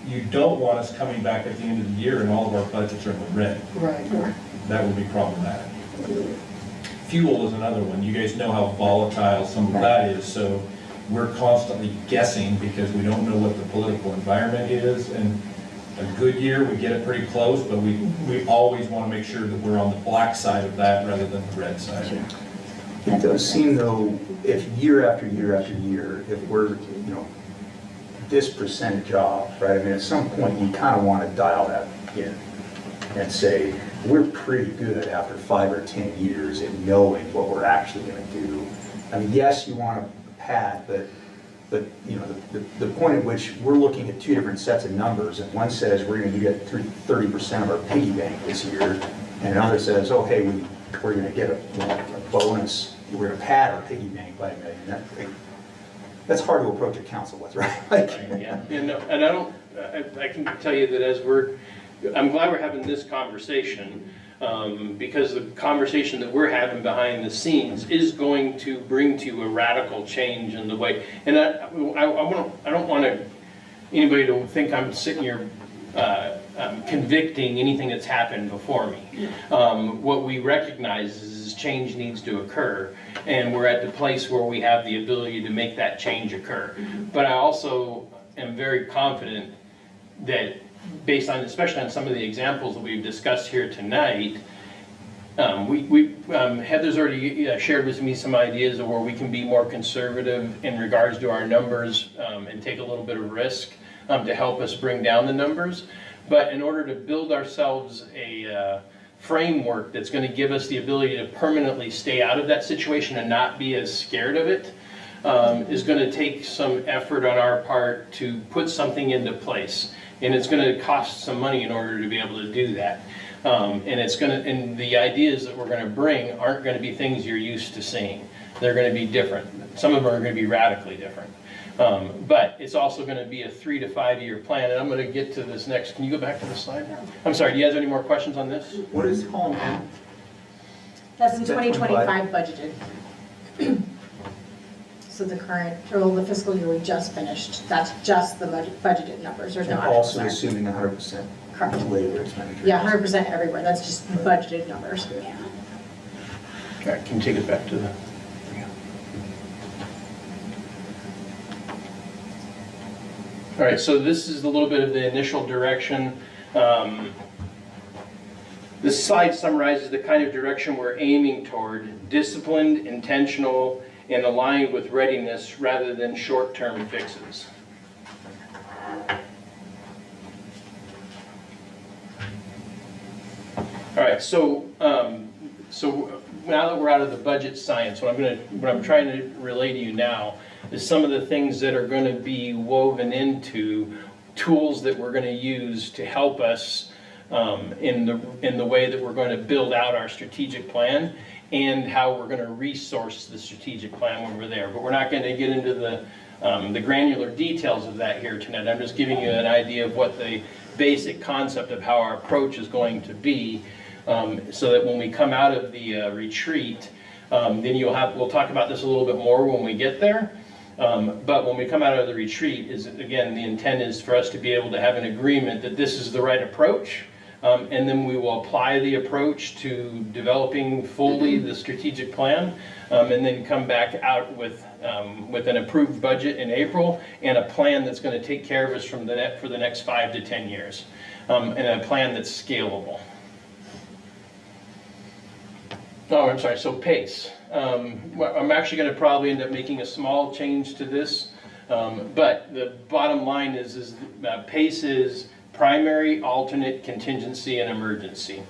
you don't want us coming back at the end of the year and all of our budgets are in the red. Right. That would be problematic. Fuel is another one. You guys know how volatile some of that is, so we're constantly guessing because we don't know what the political environment is. And a good year, we get it pretty close, but we always want to make sure that we're on the black side of that rather than the red side. It does seem though, if year after year after year, if we're, this percentage off, right? I mean, at some point, you kind of want to dial that in and say, we're pretty good after 5 or 10 years at knowing what we're actually going to do. I mean, yes, you want to pad, but the point at which we're looking at two different sets of numbers, and one says we're going to get 30% of our piggy bank this year, and another says, oh, hey, we're going to get a bonus, we're going to pad our piggy bank by $1 million. That's hard to approach a council with, right? Yeah, and I can tell you that I'm glad we're having this conversation, because the conversation that we're having behind the scenes is going to bring to a radical change in the way, and I don't want anybody to think I'm sitting here convicting anything that's happened before me. What we recognize is change needs to occur, and we're at the place where we have the ability to make that change occur. But I also am very confident that based on, especially on some of the examples that we've discussed here tonight, Heather's already shared with me some ideas of where we can be more conservative in regards to our numbers and take a little bit of risk to help us bring down the numbers. But in order to build ourselves a framework that's going to give us the ability to permanently stay out of that situation and not be as scared of it, is going to take some effort on our part to put something into place. And it's going to cost some money in order to be able to do that. And the ideas that we're going to bring aren't going to be things you're used to seeing. They're going to be different. Some of them are going to be radically different. But it's also going to be a 3 to 5 year plan. And I'm going to get to this next. Can you go back to the slide? I'm sorry, do you guys have any more questions on this? What is column M? That's in Is that 2025 budgeted. So the current, or the fiscal year we just finished, that's just the budgeted numbers, there's no And actual. also assuming 100% Correct. labor expenditure. Yeah, 100% everywhere, that's just budgeted numbers. All right, can you take us back to the? All right, so this is a little bit of the initial direction. This slide summarizes the kind of direction we're aiming toward: disciplined, intentional, and aligned with readiness rather than short-term fixes. All right, so now that we're out of the budget science, what I'm trying to relay to you now is some of the things that are going to be woven into tools that we're going to use to help us in the way that we're going to build out our strategic plan and how we're going to resource the strategic plan when we're there. But we're not going to get into the granular details of that here tonight. I'm just giving you an idea of what the basic concept of how our approach is going to be, so that when we come out of the retreat, then we'll talk about this a little bit more when we get there. But when we come out of the retreat, again, the intent is for us to be able to have an agreement that this is the right approach, and then we will apply the approach to developing fully the strategic plan, and then come back out with an approved budget in April and a plan that's going to take care of us for the next 5 to 10 years, and a plan that's scalable. Oh, I'm sorry, so PACE. I'm actually going to probably end up making a small change to this, but the bottom line is PACE is primary, alternate, contingency, and emergency.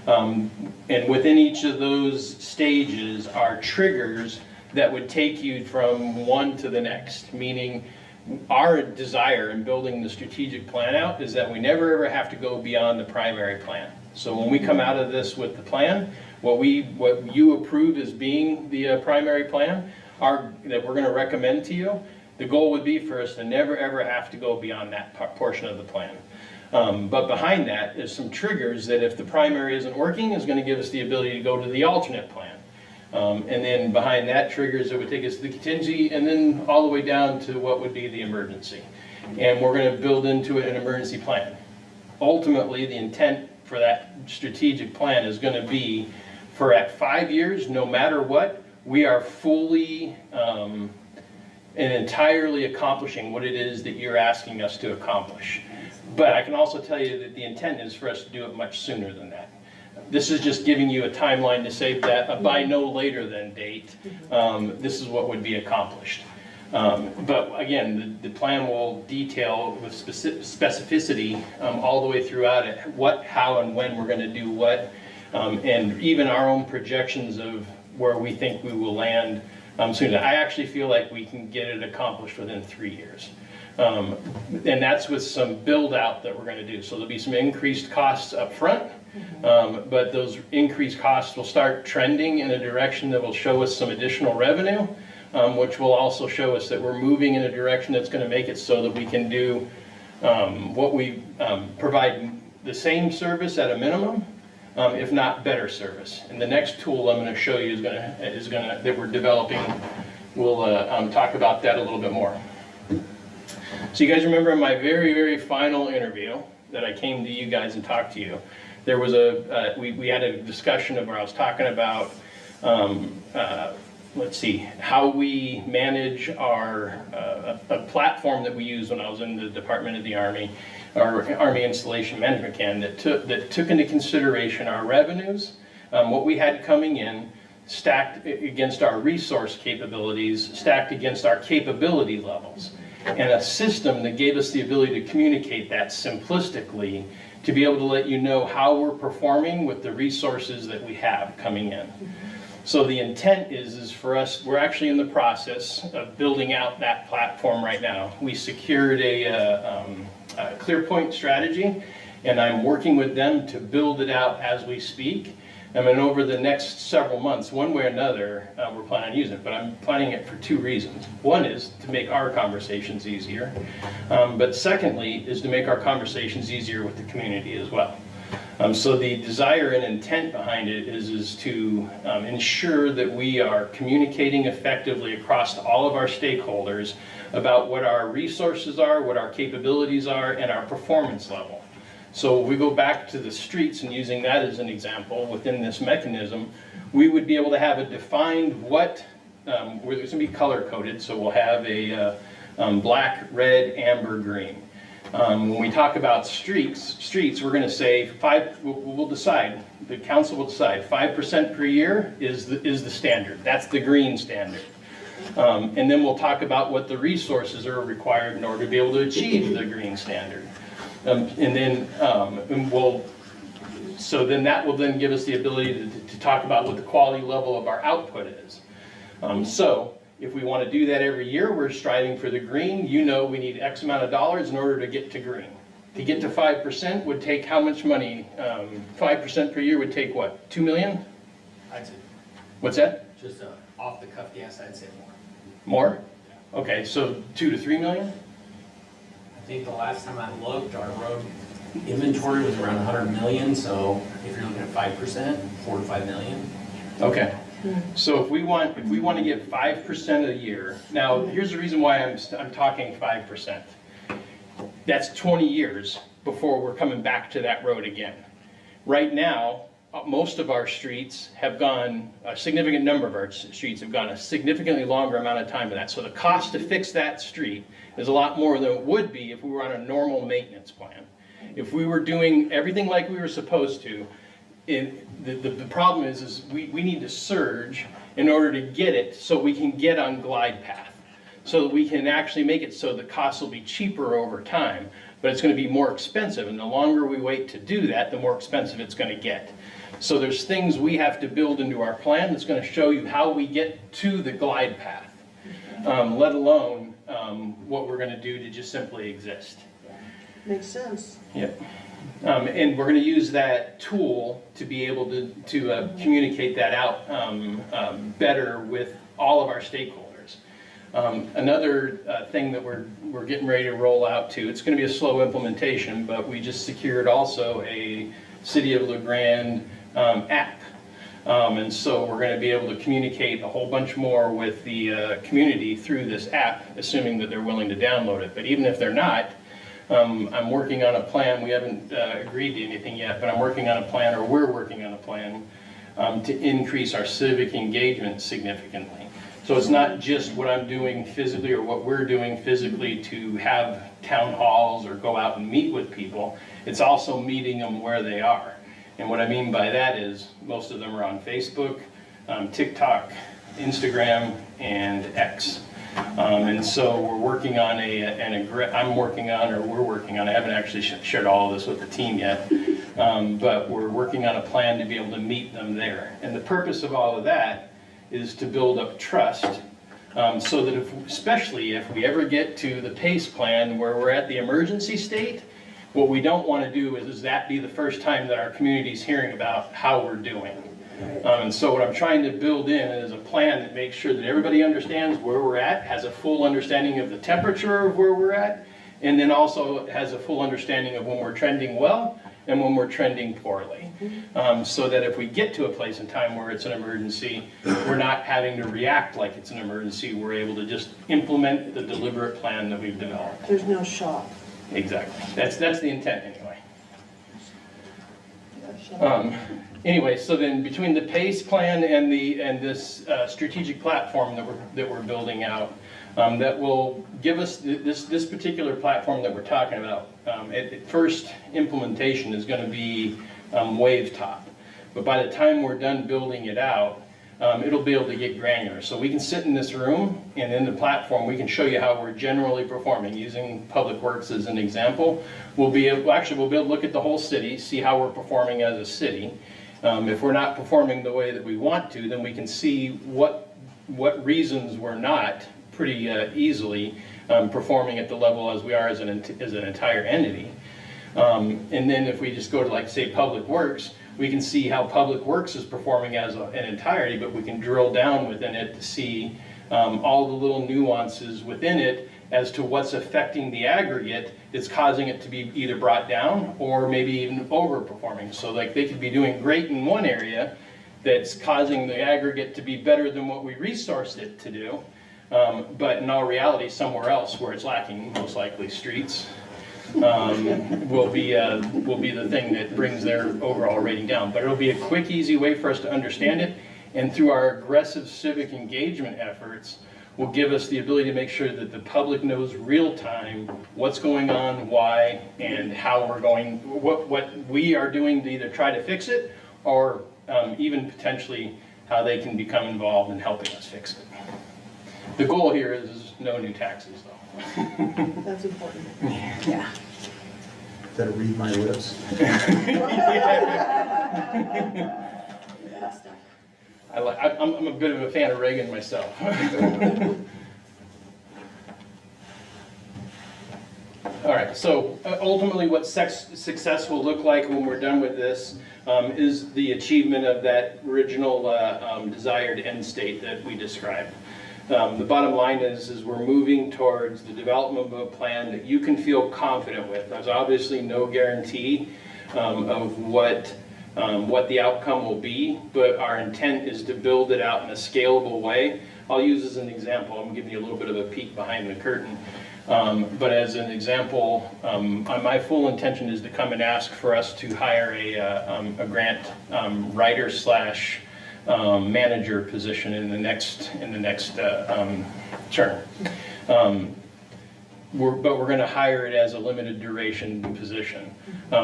And within each of those stages are triggers that would take you from one to the next, meaning our desire in building the strategic plan out is that we never ever have to go beyond the primary plan. So when we come out of this with the plan, what you approve as being the primary plan that we're going to recommend to you, the goal would be for us to never ever have to go beyond that portion of the plan. But behind that is some triggers that if the primary isn't working is going to give us the ability to go to the alternate plan. And then behind that triggers that would take us to the contingency, and then all the way down to what would be the emergency. And we're going to build into it an emergency plan. Ultimately, the intent for that strategic plan is going to be for at 5 years, no matter what, we are fully and entirely accomplishing what it is that you're asking us to accomplish. But I can also tell you that the intent is for us to do it much sooner than that. This is just giving you a timeline to say that by no later than date, this is what would be accomplished. But again, the plan will detail with specificity all the way throughout it, what, how, and when we're going to do what, and even our own projections of where we think we will land soon. I actually feel like we can get it accomplished within 3 years. And that's with some build out that we're going to do. So there'll be some increased costs up front, but those increased costs will start trending in a direction that will show us some additional revenue, which will also show us that we're moving in a direction that's going to make it so that we can do what we provide the same service at a minimum, if not better service. And the next tool I'm going to show you that we're developing. We'll talk about that a little bit more. So you guys remember in my very, very final interview that I came to you guys and talked to you, there was we had a discussion of where I was talking about, let's see, how we manage our, a platform that we used when I was in the Department of the Army, our Army Installation Management Can, that took into consideration our revenues, what we had coming in, stacked against our resource capabilities, stacked against our capability levels, and a system that gave us the ability to communicate that simplistically, to be able to let you know how we're performing with the resources that we have coming in. So the intent is for us, we're actually in the process of building out that platform right now. We secured a ClearPoint strategy, and I'm working with them to build it out as we speak. I mean, over the next several months, one way or another, we're planning on using it, but I'm planning it for 2 reasons. One is to make our conversations easier, but secondly is to make our conversations easier with the community as well. So the desire and intent behind it is to ensure that we are communicating effectively across all of our stakeholders about what our resources are, what our capabilities are, and our performance level. So if we go back to the streets and using that as an example within this mechanism, we would be able to have a defined what, where it's gonna be color coded, so we'll have a black, red, amber, green. When we talk about streets, we're gonna say we'll decide, the council will decide, 5% per year is the standard, that's the green standard. And then we'll talk about what the resources are required in order to be able to achieve the green standard. So then that will then give us the ability to talk about what the quality level of our output is. So if we want to do that every year, we're striving for the green. You know we need X amount of dollars in order to get to green. To get to 5% would take how much money? 5% per year would take what, 2 million? I'd say, What's that? just off the cuff guess, I'd say more. More? Okay, so 2 to 3 million? I think the last time I looked, our road inventory was around 100 million, so if you're looking at 5%, 4 to 5 million. Okay, so if we want to get 5% a year, now here's the reason why I'm talking 5%. That's 20 years before we're coming back to that road again. Right now, most of our streets have gone, a significant number of our streets have gone a significantly longer amount of time than that. So the cost to fix that street is a lot more than it would be if we were on a normal maintenance plan. If we were doing everything like we were supposed to, the problem is we need to surge in order to get it so we can get on glide path. So that we can actually make it so the costs will be cheaper over time, but it's going to be more expensive. And the longer we wait to do that, the more expensive it's going to get. So there's things we have to build into our plan that's going to show you how we get to the glide path, let alone what we're going to do to just simply exist. Makes sense. Yep. And we're going to use that tool to be able to communicate that out better with all of our stakeholders. Another thing that we're getting ready to roll out too, it's going to be a slow implementation, but we just secured also a City of LeGrand app. And so we're going to be able to communicate a whole bunch more with the community through this app, assuming that they're willing to download it. But even if they're not, I'm working on a plan. We haven't agreed to anything yet, but I'm working on a plan, or we're working on a plan to increase our civic engagement significantly. So it's not just what I'm doing physically or what we're doing physically to have town halls or go out and meet with people. It's also meeting them where they are. And what I mean by that is most of them are on Facebook, TikTok, Instagram, and X. And so we're working on we're working on, I haven't actually shared all of this with the team yet, but we're working on a plan to be able to meet them there. And the purpose of all of that is to build up trust, so that especially if we ever get to the PACE plan where we're at the emergency state, what we don't want to do is that be the first time that our community's hearing about how we're doing. And so what I'm trying to build in is a plan that makes sure that everybody understands where we're at, has a full understanding of the temperature of where we're at, and then also has a full understanding of when we're trending well and when we're trending poorly. So that if we get to a place in time where it's an emergency, we're not having to react like it's an emergency. We're able to just implement the deliberate plan that we've developed. There's no shock. Exactly. That's the intent anyway. Anyway, so then between the PACE plan and this strategic platform that we're building out, that will give us this particular platform that we're talking about. At first implementation is going to be Wavetop, but by the time we're done building it out, it'll be able to get granular. So we can sit in this room, and in the platform we can show you how we're generally performing. Using Public Works as an example, we'll be able to look at the whole city, see how we're performing as a city. If we're not performing the way that we want to, then we can see what reasons we're not pretty easily performing at the level as we are as an entire entity. And then if we just go to, like, say, Public Works, we can see how Public Works is performing as an entirety, but we can drill down within it to see all the little nuances within it as to what's affecting the aggregate that's causing it to be either brought down or maybe even overperforming. So like they could be doing great in one area that's causing the aggregate to be better than what we resourced it to do, but in all reality somewhere else where it's lacking, most likely streets, will be the thing that brings their overall rating down. But it'll be a quick, easy way for us to understand it, And through our aggressive civic engagement efforts, will give us the ability to make sure that the public knows real time what's going on, why, and how we're going, what we are doing to either try to fix it, or even potentially how they can become involved in helping us fix it. The goal here is no new taxes, though. That's important. Yeah. Better read my lips. I'm a bit of a fan of Reagan myself. All right, so ultimately what success will look like when we're done with this is the achievement of that original desired end state that we described. The bottom line is we're moving towards the development of a plan that you can feel confident with. There's obviously no guarantee of what the outcome will be, but our intent is to build it out in a scalable way. I'll use as an example, I'm giving you a little bit of a peek behind the curtain, but as an example, my full intention is to come and ask for us to hire a grant writer slash manager position in the next term. But we're going to hire it as a limited duration position,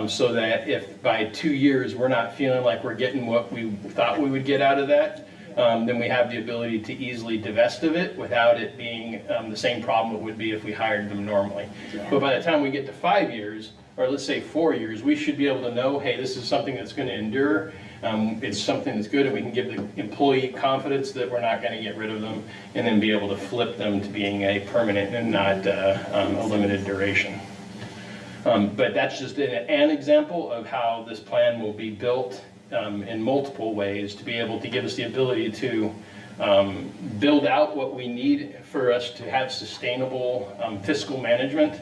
so that if by 2 years we're not feeling like we're getting what we thought we would get out of that, then we have the ability to easily divest of it without it being the same problem it would be if we hired them normally. But by the time we get to 5 years, or let's say 4 years, we should be able to know, hey, this is something that's going to endure. It's something that's good, and we can give the employee confidence that we're not going to get rid of them, and then be able to flip them to being a permanent and not a limited duration. But that's just an example of how this plan will be built in multiple ways to be able to give us the ability to build out what we need for us to have sustainable fiscal management,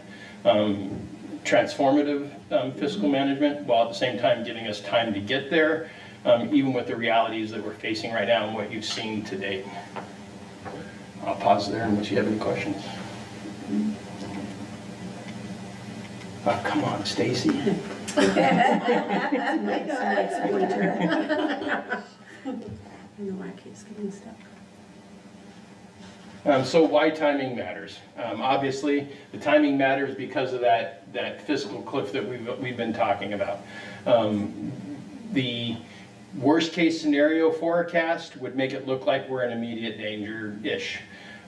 transformative fiscal management, while at the same time giving us time to get there, even with the realities that we're facing right now and what you've seen to date. I'll pause there unless you have any questions. Oh, come on, Stacy. So why timing matters? Obviously, the timing matters because of that fiscal cliff that we've been talking about. The worst case scenario forecast would make it look like we're in immediate danger-ish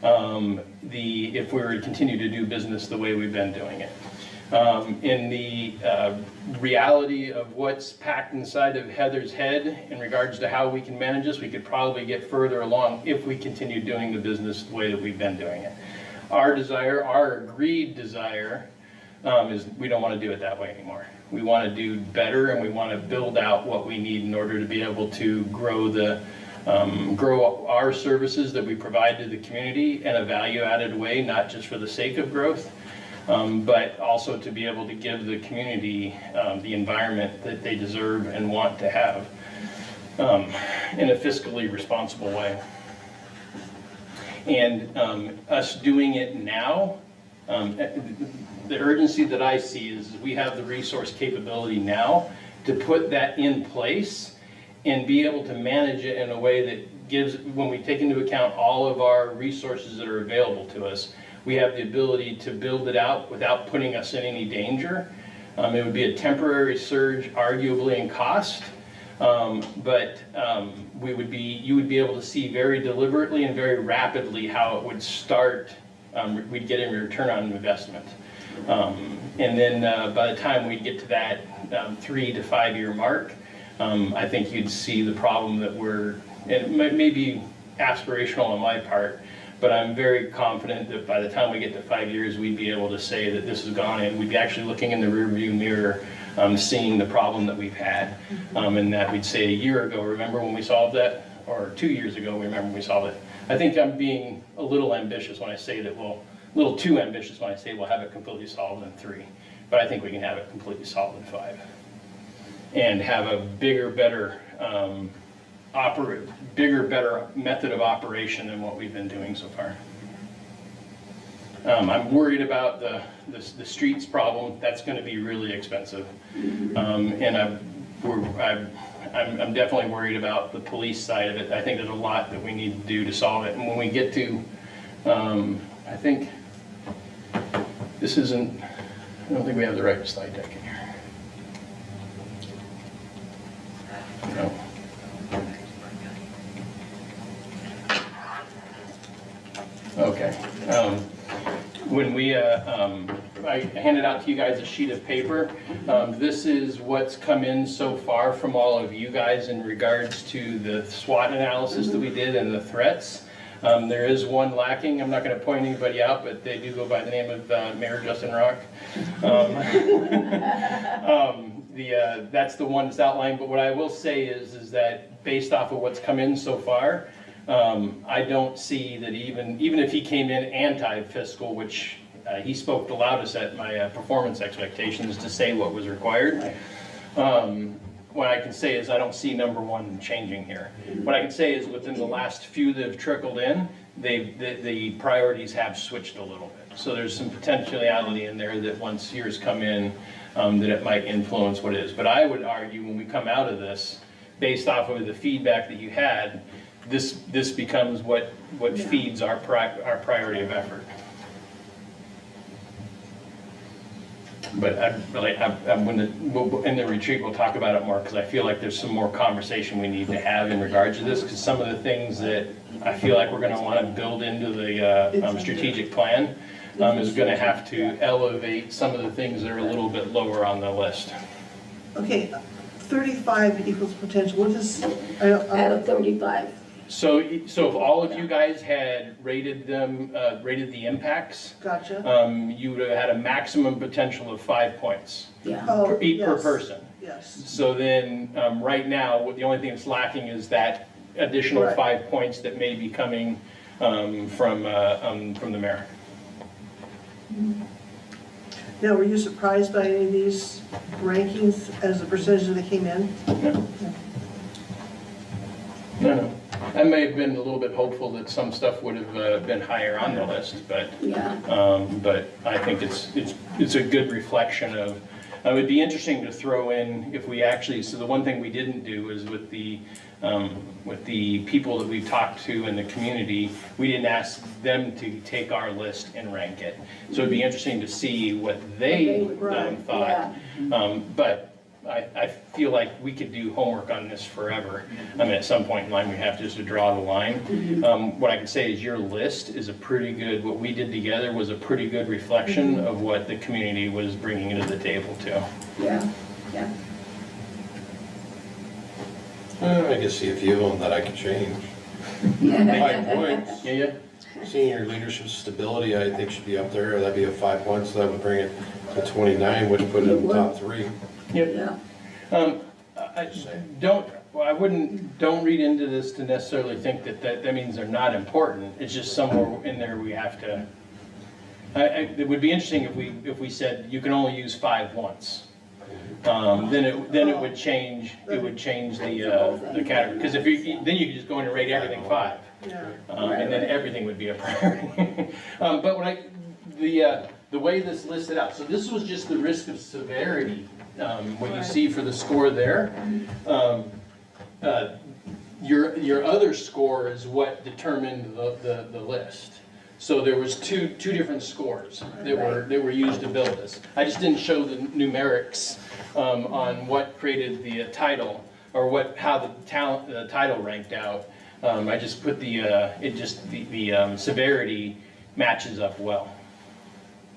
if we were to continue to do business the way we've been doing it. In the reality of what's packed inside of Heather's head in regards to how we can manage this, we could probably get further along if we continue doing the business the way that we've been doing it. Our desire, our agreed desire, is we don't want to do it that way anymore. We want to do better, and we want to build out what we need in order to be able to grow our services that we provide to the community in a value-added way, not just for the sake of growth, but also to be able to give the community the environment that they deserve and want to have in a fiscally responsible way. And us doing it now, the urgency that I see is we have the resource capability now to put that in place and be able to manage it in a way that gives, when we take into account all of our resources that are available to us, we have the ability to build it out without putting us in any danger. It would be a temporary surge, arguably, in cost, but you would be able to see very deliberately and very rapidly how it would start. We'd get a return on investment, and then by the time we get to that 3 to 5 year mark, I think you'd see the problem that and it may be aspirational on my part, but I'm very confident that by the time we get to 5 years, we'd be able to say that this is gone, and we'd be actually looking in the rearview mirror, seeing the problem that we've had, and that we'd say a year ago, remember when we solved that? Or 2 years ago, remember when we solved it? I think I'm being a little ambitious when I say that a little too ambitious when I say we'll have it completely solved in 3, but I think we can have it completely solved in 5. And have a bigger, better method of operation than what we've been doing so far. I'm worried about the streets problem. That's going to be really expensive, and I'm definitely worried about the police side of it. I think there's a lot that we need to do to solve it. And when we get to, I think, this isn't, I don't think we have the right slide deck in here. No. Okay. When we, I handed out to you guys a sheet of paper. This is what's come in so far from all of you guys in regards to the SWOT analysis that we did and the threats. There is one lacking. I'm not going to point anybody out, but they do go by the name of Mayor Justin Rock. That's the one that's outlined. But what I will say is that based off of what's come in so far, I don't see that even if he came in anti-fiscal, which he spoke the loudest at my performance expectations to say what was required. What I can say is I don't see number one changing here. What I can say is within the last few that have trickled in, the priorities have switched a little bit. So there's some potentiality in there that once yours come in, that it might influence what it is. But I would argue when we come out of this, based off of the feedback that you had, this becomes what feeds our priority of effort. But in the retreat, we'll talk about it more because I feel like there's some more conversation we need to have in regards to this, because some of the things that I feel like we're going to want to build into the strategic plan is going to have to elevate some of the things that are a little bit lower on the list. Okay, 35 equals potential, what is, Out of 35. So if all of you guys had rated them, rated the impacts, gotcha. you would have had a maximum potential of 5 points Yeah. Oh, per yes, person. Yes, So then, right now, the only thing that's lacking is that additional Right. 5 points that may be coming from the mayor. now, were you surprised by any of these rankings as a percentage that they came in? No. I may have been a little bit hopeful that some stuff would have been higher on the list, but I think it's a good reflection of. It would be interesting to throw in if we actually. So the one thing we didn't do is with the people that we've talked to in the community, we didn't ask them to take our list and rank it. So it'd be interesting to see what they thought. But I feel like we could do homework on this forever. I mean, at some point in line, we have just to draw the line. What I can say is your list is a pretty good, what we did together was a pretty good reflection of what the community was bringing to the table too. Yeah. I can see a few of them that I could change. 5 points. Yeah. Senior leadership stability, I think should be up there. That'd be a 5 points. So that would bring it to 29, which put it in the top 3. Yeah. I don't read into this to necessarily think that means they're not important. It's just somewhere in there we have to. It would be interesting if we said you can only use 5 once. Then it would change. It would change the category, because then you could just go in and rate everything 5, and then everything would be a priority. But the way this listed out, so this was just the risk of severity. What you see for the score there, your other score is what determined the list. So there was two different scores that were used to build this. I just didn't show the numerics on what created the title or how the title ranked out. I just put the severity matches up well.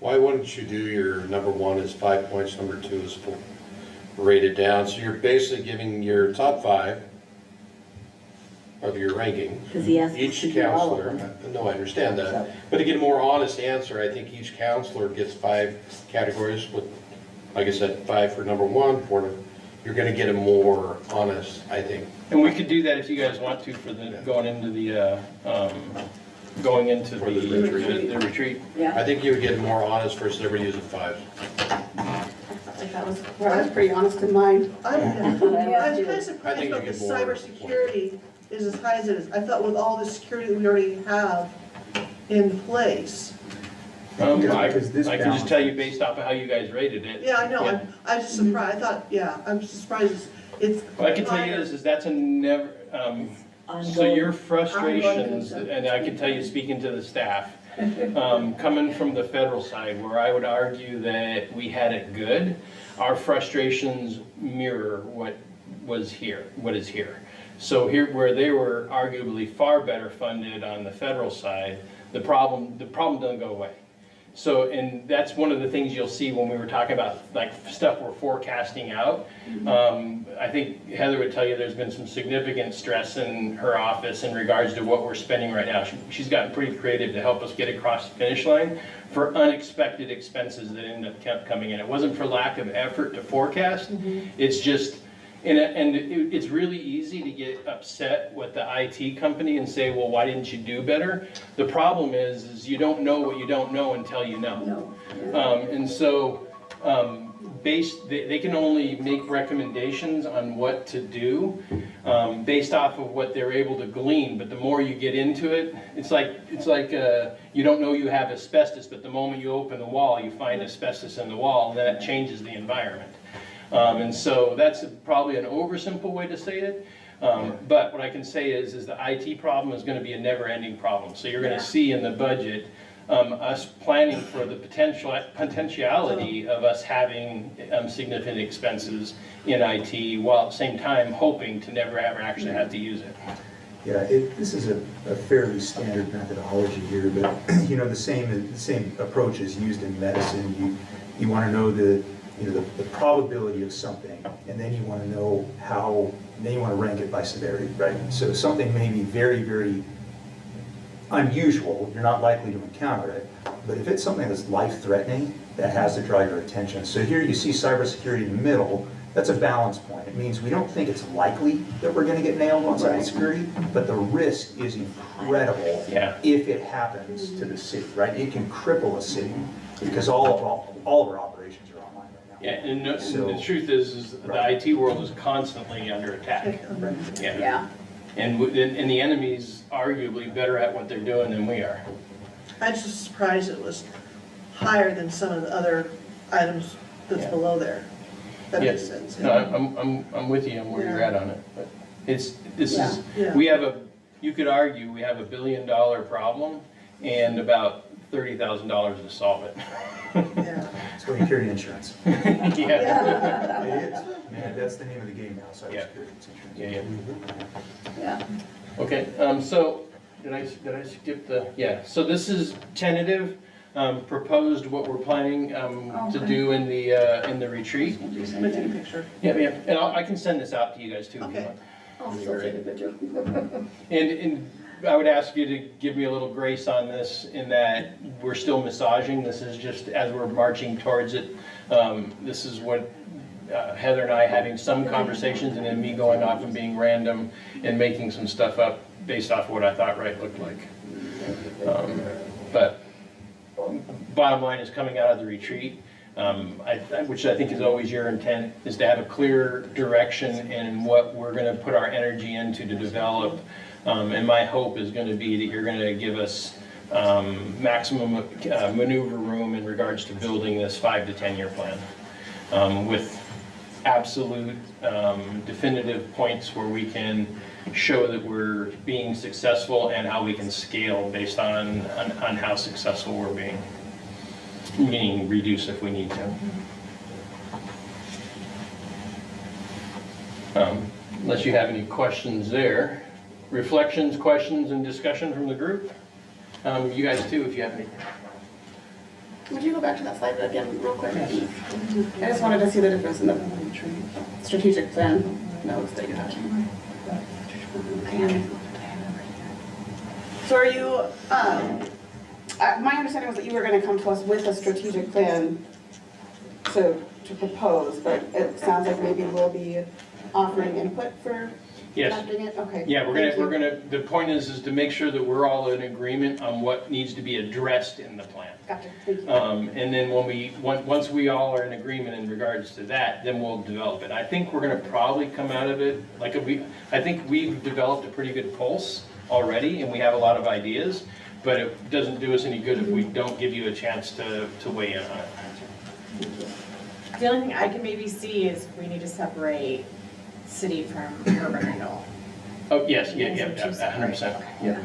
Why wouldn't you do your number 1 is 5 points, number 2 is rated down? So you're basically giving your top 5 of your ranking. Because he asked us Each to do all of counselor, them. no, I understand So- that. But to get a more honest answer, I think each counselor gets 5 categories with, like I said, 5 for number 1, you're gonna get a more honest, I think. And we could do that if you guys want to for going into the retreat. Yeah. I think you would get more honest versus everybody using 5s. I was pretty honest in mine. I'm kind of I surprised think about you the get more cybersecurity is as high as it is. I thought with all the security that we already have in place. I Because this can just tell you based off of how you guys rated it. Yeah, I know, I'm just surprised, I thought, I'm surprised It's. What I can tell you is that's a never, so your frustrations, Ongoing. and I can tell you, speaking to the staff, coming from the federal side, where I would argue that we had it good, our frustrations mirror what is here. So here, where they were arguably far better funded on the federal side, the problem doesn't go away. So, and that's one of the things you'll see when we were talking about like stuff we're forecasting out. I think Heather would tell you there's been some significant stress in her office in regards to what we're spending right now. She's gotten pretty creative to help us get across the finish line for unexpected expenses that end up kept coming in. It wasn't for lack of effort to forecast. It's just, and it's really easy to get upset with the IT company and say, well, why didn't you do better? The problem is you don't know what you don't know until you know. And so they can only make recommendations on what to do based off of what they're able to glean. But the more you get into it, it's like you don't know you have asbestos, but the moment you open the wall, you find asbestos in the wall, and that changes the environment. And so that's probably an oversimple way to say it. But what I can say is the IT problem is going to be a never-ending problem. So you're going to see in the budget us planning for the potentiality of us having significant expenses in IT, while at the same time hoping to never ever actually have to use it. Yeah, this is a fairly standard methodology here, but you know, the same approach is used in medicine. You want to know the probability of something, and then you want to know then you want to rank it by severity, right? So something may be very, very unusual, you're not likely to encounter it, but if it's something that's life-threatening, that has to draw your attention. So here you see cybersecurity in the middle. That's a balance point. It means we don't think it's likely that we're going to get nailed on cybersecurity, but the risk is incredible if it happens to the city, right? It can cripple a city because all of our operations are online right now. Yeah, and the truth is the IT world is constantly under attack. Yeah. And the enemy's arguably better at what they're doing than we are. I'm just surprised it was higher than some of the other items that's below there. That makes sense. No, I'm with you on where you're at on it. But Yeah. You could argue we have $1 billion problem and about $30,000 to solve it. Yeah. That's why you carry insurance. Yeah. It is. Man, that's the name of the game now, cybersecurity. It's insurance. Yeah. Okay, so did I skip so this is tentative, proposed what we're planning to do in the retreat. Let me take a picture. Yeah, and I can send this out to you guys too if you want. I'll still take a picture. And I would ask you to give me a little grace on this in that we're still massaging. This is just as we're marching towards it. This is what Heather and I having some conversations and then me going off and being random and making some stuff up based off of what I thought right looked like. But bottom line is coming out of the retreat, which I think is always your intent, is to have a clear direction in what we're going to put our energy into to develop. And my hope is going to be that you're going to give us maximum maneuver room in regards to building this 5 to 10 year plan with absolute definitive points where we can show that we're being successful and how we can scale based on how successful we're being, meaning reduce if we need to. Unless you have any questions there. Reflections, questions, and discussion from the group? You guys too, if you have any. Would you go back to that slide again real quick? I just wanted to see the difference in the strategic plan notes that you had. So are you, my understanding was that you were going to come to us with a strategic plan to propose, but it sounds like maybe we'll be offering input for drafting it? Okay. Yeah, we're gonna, the point is to make sure that we're all in agreement on what needs to be addressed in the plan. Gotcha, thank you. And then once we all are in agreement in regards to that, then we'll develop it. I think we're gonna probably come out of it, I think we've developed a pretty good pulse already and we have a lot of ideas, but it doesn't do us any good if we don't give you a chance to weigh in on it. The only thing I can maybe see is we need to separate city from urban renewal. Oh, yes, yeah, Isn't too 100%. Yeah.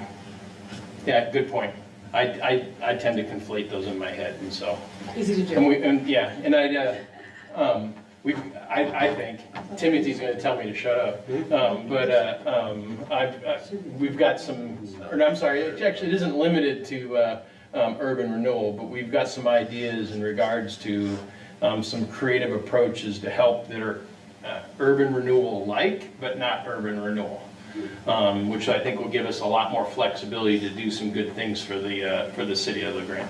Yeah, good point. I tend to conflate those in my head, and so. Easy to And do. we, and yeah, and I think Timothy's gonna tell me to shut up. We've got some, or no, I'm sorry, it actually isn't limited to urban renewal, but we've got some ideas in regards to some creative approaches to help that are urban renewal-like, but not urban renewal. Which I think will give us a lot more flexibility to do some good things for the city of LaGrange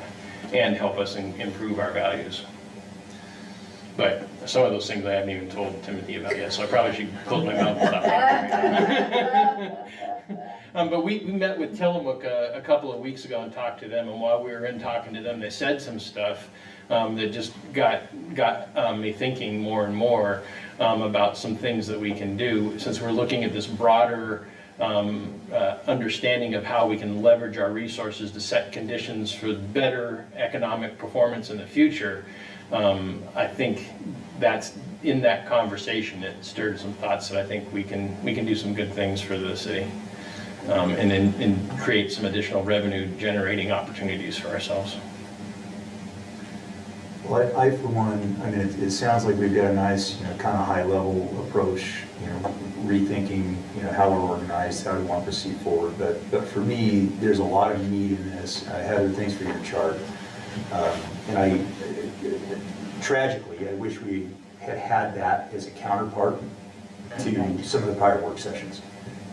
and help us improve our values. But some of those things I haven't even told Timothy about yet, so I probably should close my mouth and stop. But we met with Tillamook a couple of weeks ago and talked to them, and while we were in talking to them, they said some stuff that just got me thinking more and more about some things that we can do, since we're looking at this broader understanding of how we can leverage our resources to set conditions for better economic performance in the future. I think that's in that conversation, it stirred some thoughts that I think we can do some good things for the city, and create some additional revenue generating opportunities for ourselves. Well, I for one, I mean, it sounds like we've got a nice, kind of high-level approach, rethinking, how we're organized, how we want to proceed forward. But for me, there's a lot of meat in this. I had other things for your chart. And tragically, I wish we had that as a counterpart to some of the prior work sessions.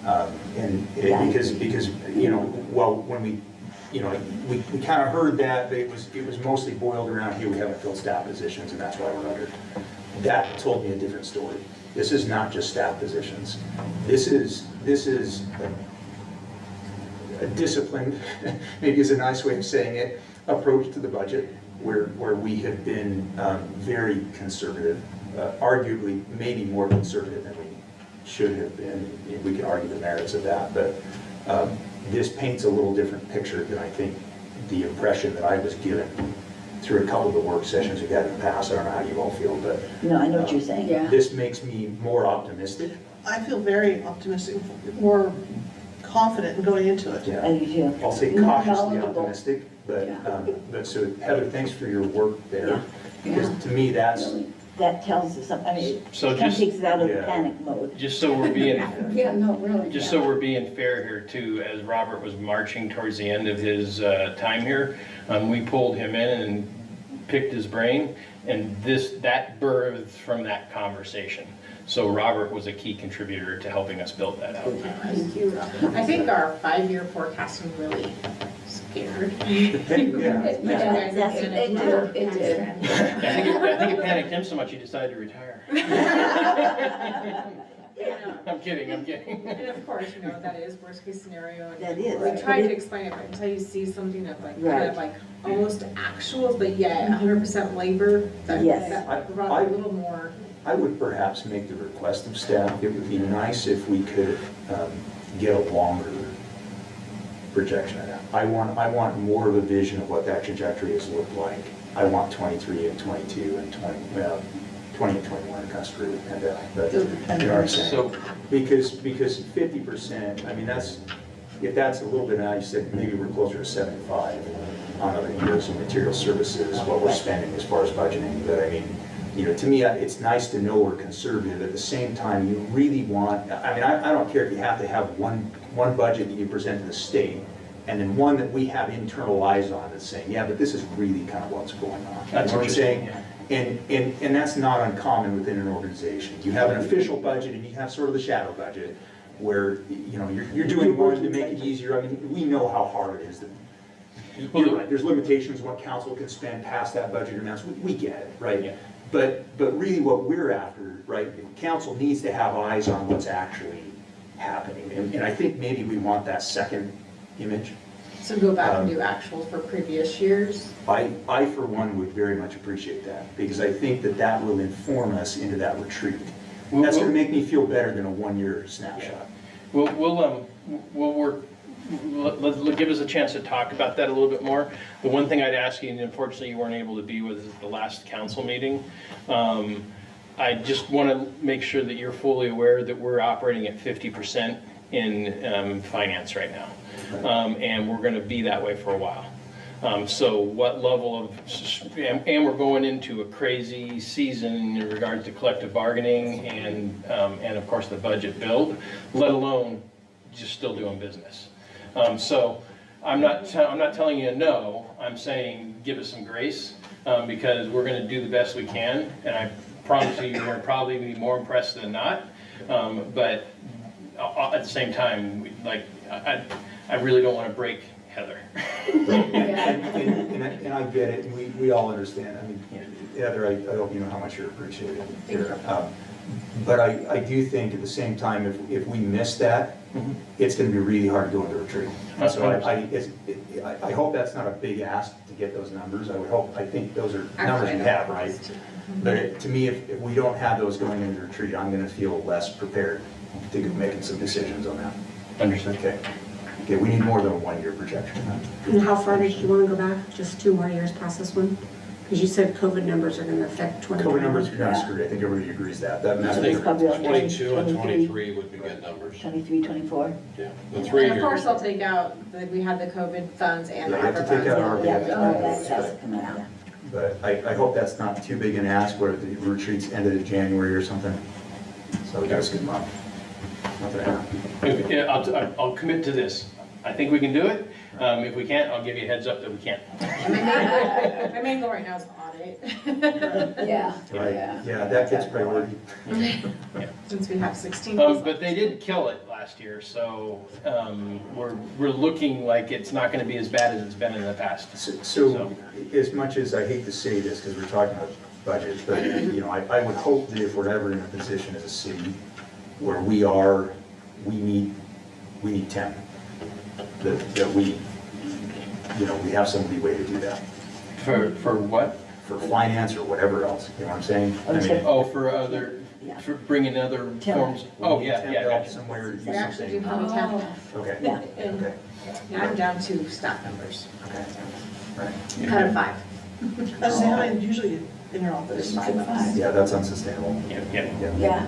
Because well, when we kind of heard that, but it was mostly boiled around here, we haven't filled staff positions, and that's why we're under. That told me a different story. This is not just staff positions. This is a disciplined, maybe is a nice way of saying it, approach to the budget, where we have been very conservative, arguably maybe more conservative than we should have been. We can argue the merits of that, but this paints a little different picture than I think the impression that I was given through a couple of the work sessions we've had in the past. I don't know how you all feel, but No, I know what you're saying. Yeah. this makes me more optimistic. I feel very optimistic, more confident in going into it. Yeah. I do too. I'll say More cautiously knowledgeable. optimistic, but, Yeah. but so Heather, thanks for your work there. Yeah. Because to me, that's, Really. That tells us something, I mean, So it kind of just- takes us out of the Yeah. panic mode. Just so we're being Yeah, no, really. Just so we're being fair here too, as Robert was marching towards the end of his time here, we pulled him in and picked his brain, and that birthed from that conversation. So Robert was a key contributor to helping us build that out. Thank you, Rob. I think our 5-year forecasting really scared. yeah. Yeah, that's, it did, it did. I think it panicked him so much he decided to retire. I'm kidding. And of course, that is worst case scenario. And That is. We tried to explain it, but until you see something of like, kind Right. of like almost actuals, but yet 100% labor, Yes. that brought a little more. I would perhaps make the request of staff, it would be nice if we could get a longer projection of that. I want more of a vision of what that trajectory has looked like. I want 23 and 22 and 20 and 21 are kind of screwed with the pandemic, but you know what I'm saying? So, Because 50%, I mean, if that's a little bit, now you said maybe we're closer to 75 on other years of material services, what we're spending as far as budgeting, but I mean, to me, it's nice to know we're conservative. At the same time, you really want, I mean, I don't care if you have to have one budget that you present to the state, and then one that we have internal eyes on that's saying, yeah, but this is really kind of what's going on. That's You know what I'm saying? interesting, And that's not uncommon within an organization. You have an official budget and you have sort of the shadow budget where, you're doing one to make it easier. I mean, we know how hard it is. You're right, there's limitations what council can spend past that budget amounts. We get it, right? Yeah. But really what we're after, right, council needs to have eyes on what's actually happening. And I think maybe we want that second image. So go back and do actuals for previous years. I for one would very much appreciate that, because I think that will inform us into that retreat. That's gonna make me feel better than a one-year snapshot. we'll work, give us a chance to talk about that a little bit more. The one thing I'd ask you, and unfortunately you weren't able to be with, is the last council meeting. I just want to make sure that you're fully aware that we're operating at 50% in finance right now. And we're going to be that way for a while. So what level of, and we're going into a crazy season in regards to collective bargaining and of course the budget build, let alone just still doing business. So I'm not telling you no, I'm saying give us some grace because we're going to do the best we can, and I promise you, you're going to probably be more impressed than not. But at the same time, like I really don't want to break Heather. And I get it, and we all understand. I mean, Heather, I hope you know how much you're appreciated here. But I do think at the same time, if we miss that, it's gonna be really hard to go into retreat. And so I hope that's not a big ask to get those numbers. I think those are numbers we have, right? But to me, if we don't have those going into retreat, I'm gonna feel less prepared to be making some decisions on that. Understood. Okay, we need more than a 1-year projection. And how far did you want to go back? Just 2 more years past this one? Because you said COVID numbers are going to affect 2021. COVID numbers are kind of screwed. I think everybody agrees that. That I matters. think Probably like 22 and 23. 23 would be good numbers. 23, 24? Yeah, the 3 And years. of course, I'll take out, we had the COVID funds and the Yeah, you have to ARPA take out funds. ARPA. Yeah, Yeah. that has to come out, yeah. But I hope that's not too big an ask, where the retreats ended in January or something. So we got a good month. Not that I have. Yeah, I'll commit to this. I think we can do it. If we can't, I'll give you a heads up that we can't. My main goal right now is audit, Yeah, Right, yeah. yeah, that gets priority. since we have 16 days. But they did kill it last year, so we're looking like it's not going to be as bad as it's been in the past. So as much as I hate to say this, because we're talking about budget, but you know, I would hope that if we're ever in a position as a city where we need 10. That we, you know, we have some leeway to do that. For what? For finance or whatever else, you know what I'm saying? I mean, Oh, for bringing other forms. Oh, we need yeah, 10 yeah, to help gotcha. somewhere to do We actually do something. have a tech, Okay, Yeah. and okay, I'm down to staff members, okay, right. out of 5. I was saying, how many usually in your office? 5. Yeah, that's unsustainable. Yeah. Yeah.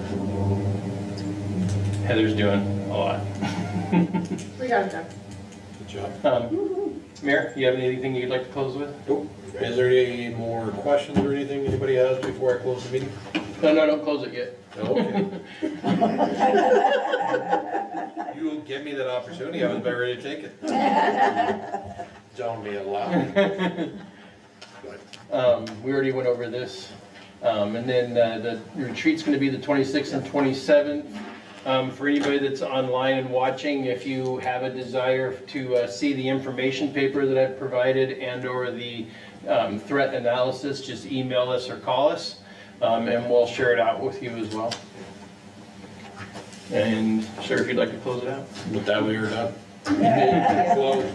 Heather's doing a lot. We got it done. Good job. Mayor, you have anything you'd like to close with? Nope. Is there any more questions or anything anybody has before I close the meeting? No, don't close it yet. Okay. You give me that opportunity, I was about ready to take it. Telling me it loud. We already went over this. And then the retreat's going to be the 26th and 27th. For anybody that's online and watching, if you have a desire to see the information paper that I've provided and/or the threat analysis, just email us or call us, and we'll share it out with you as well. And sir, if you'd like to close it out. With that, we are done. Close.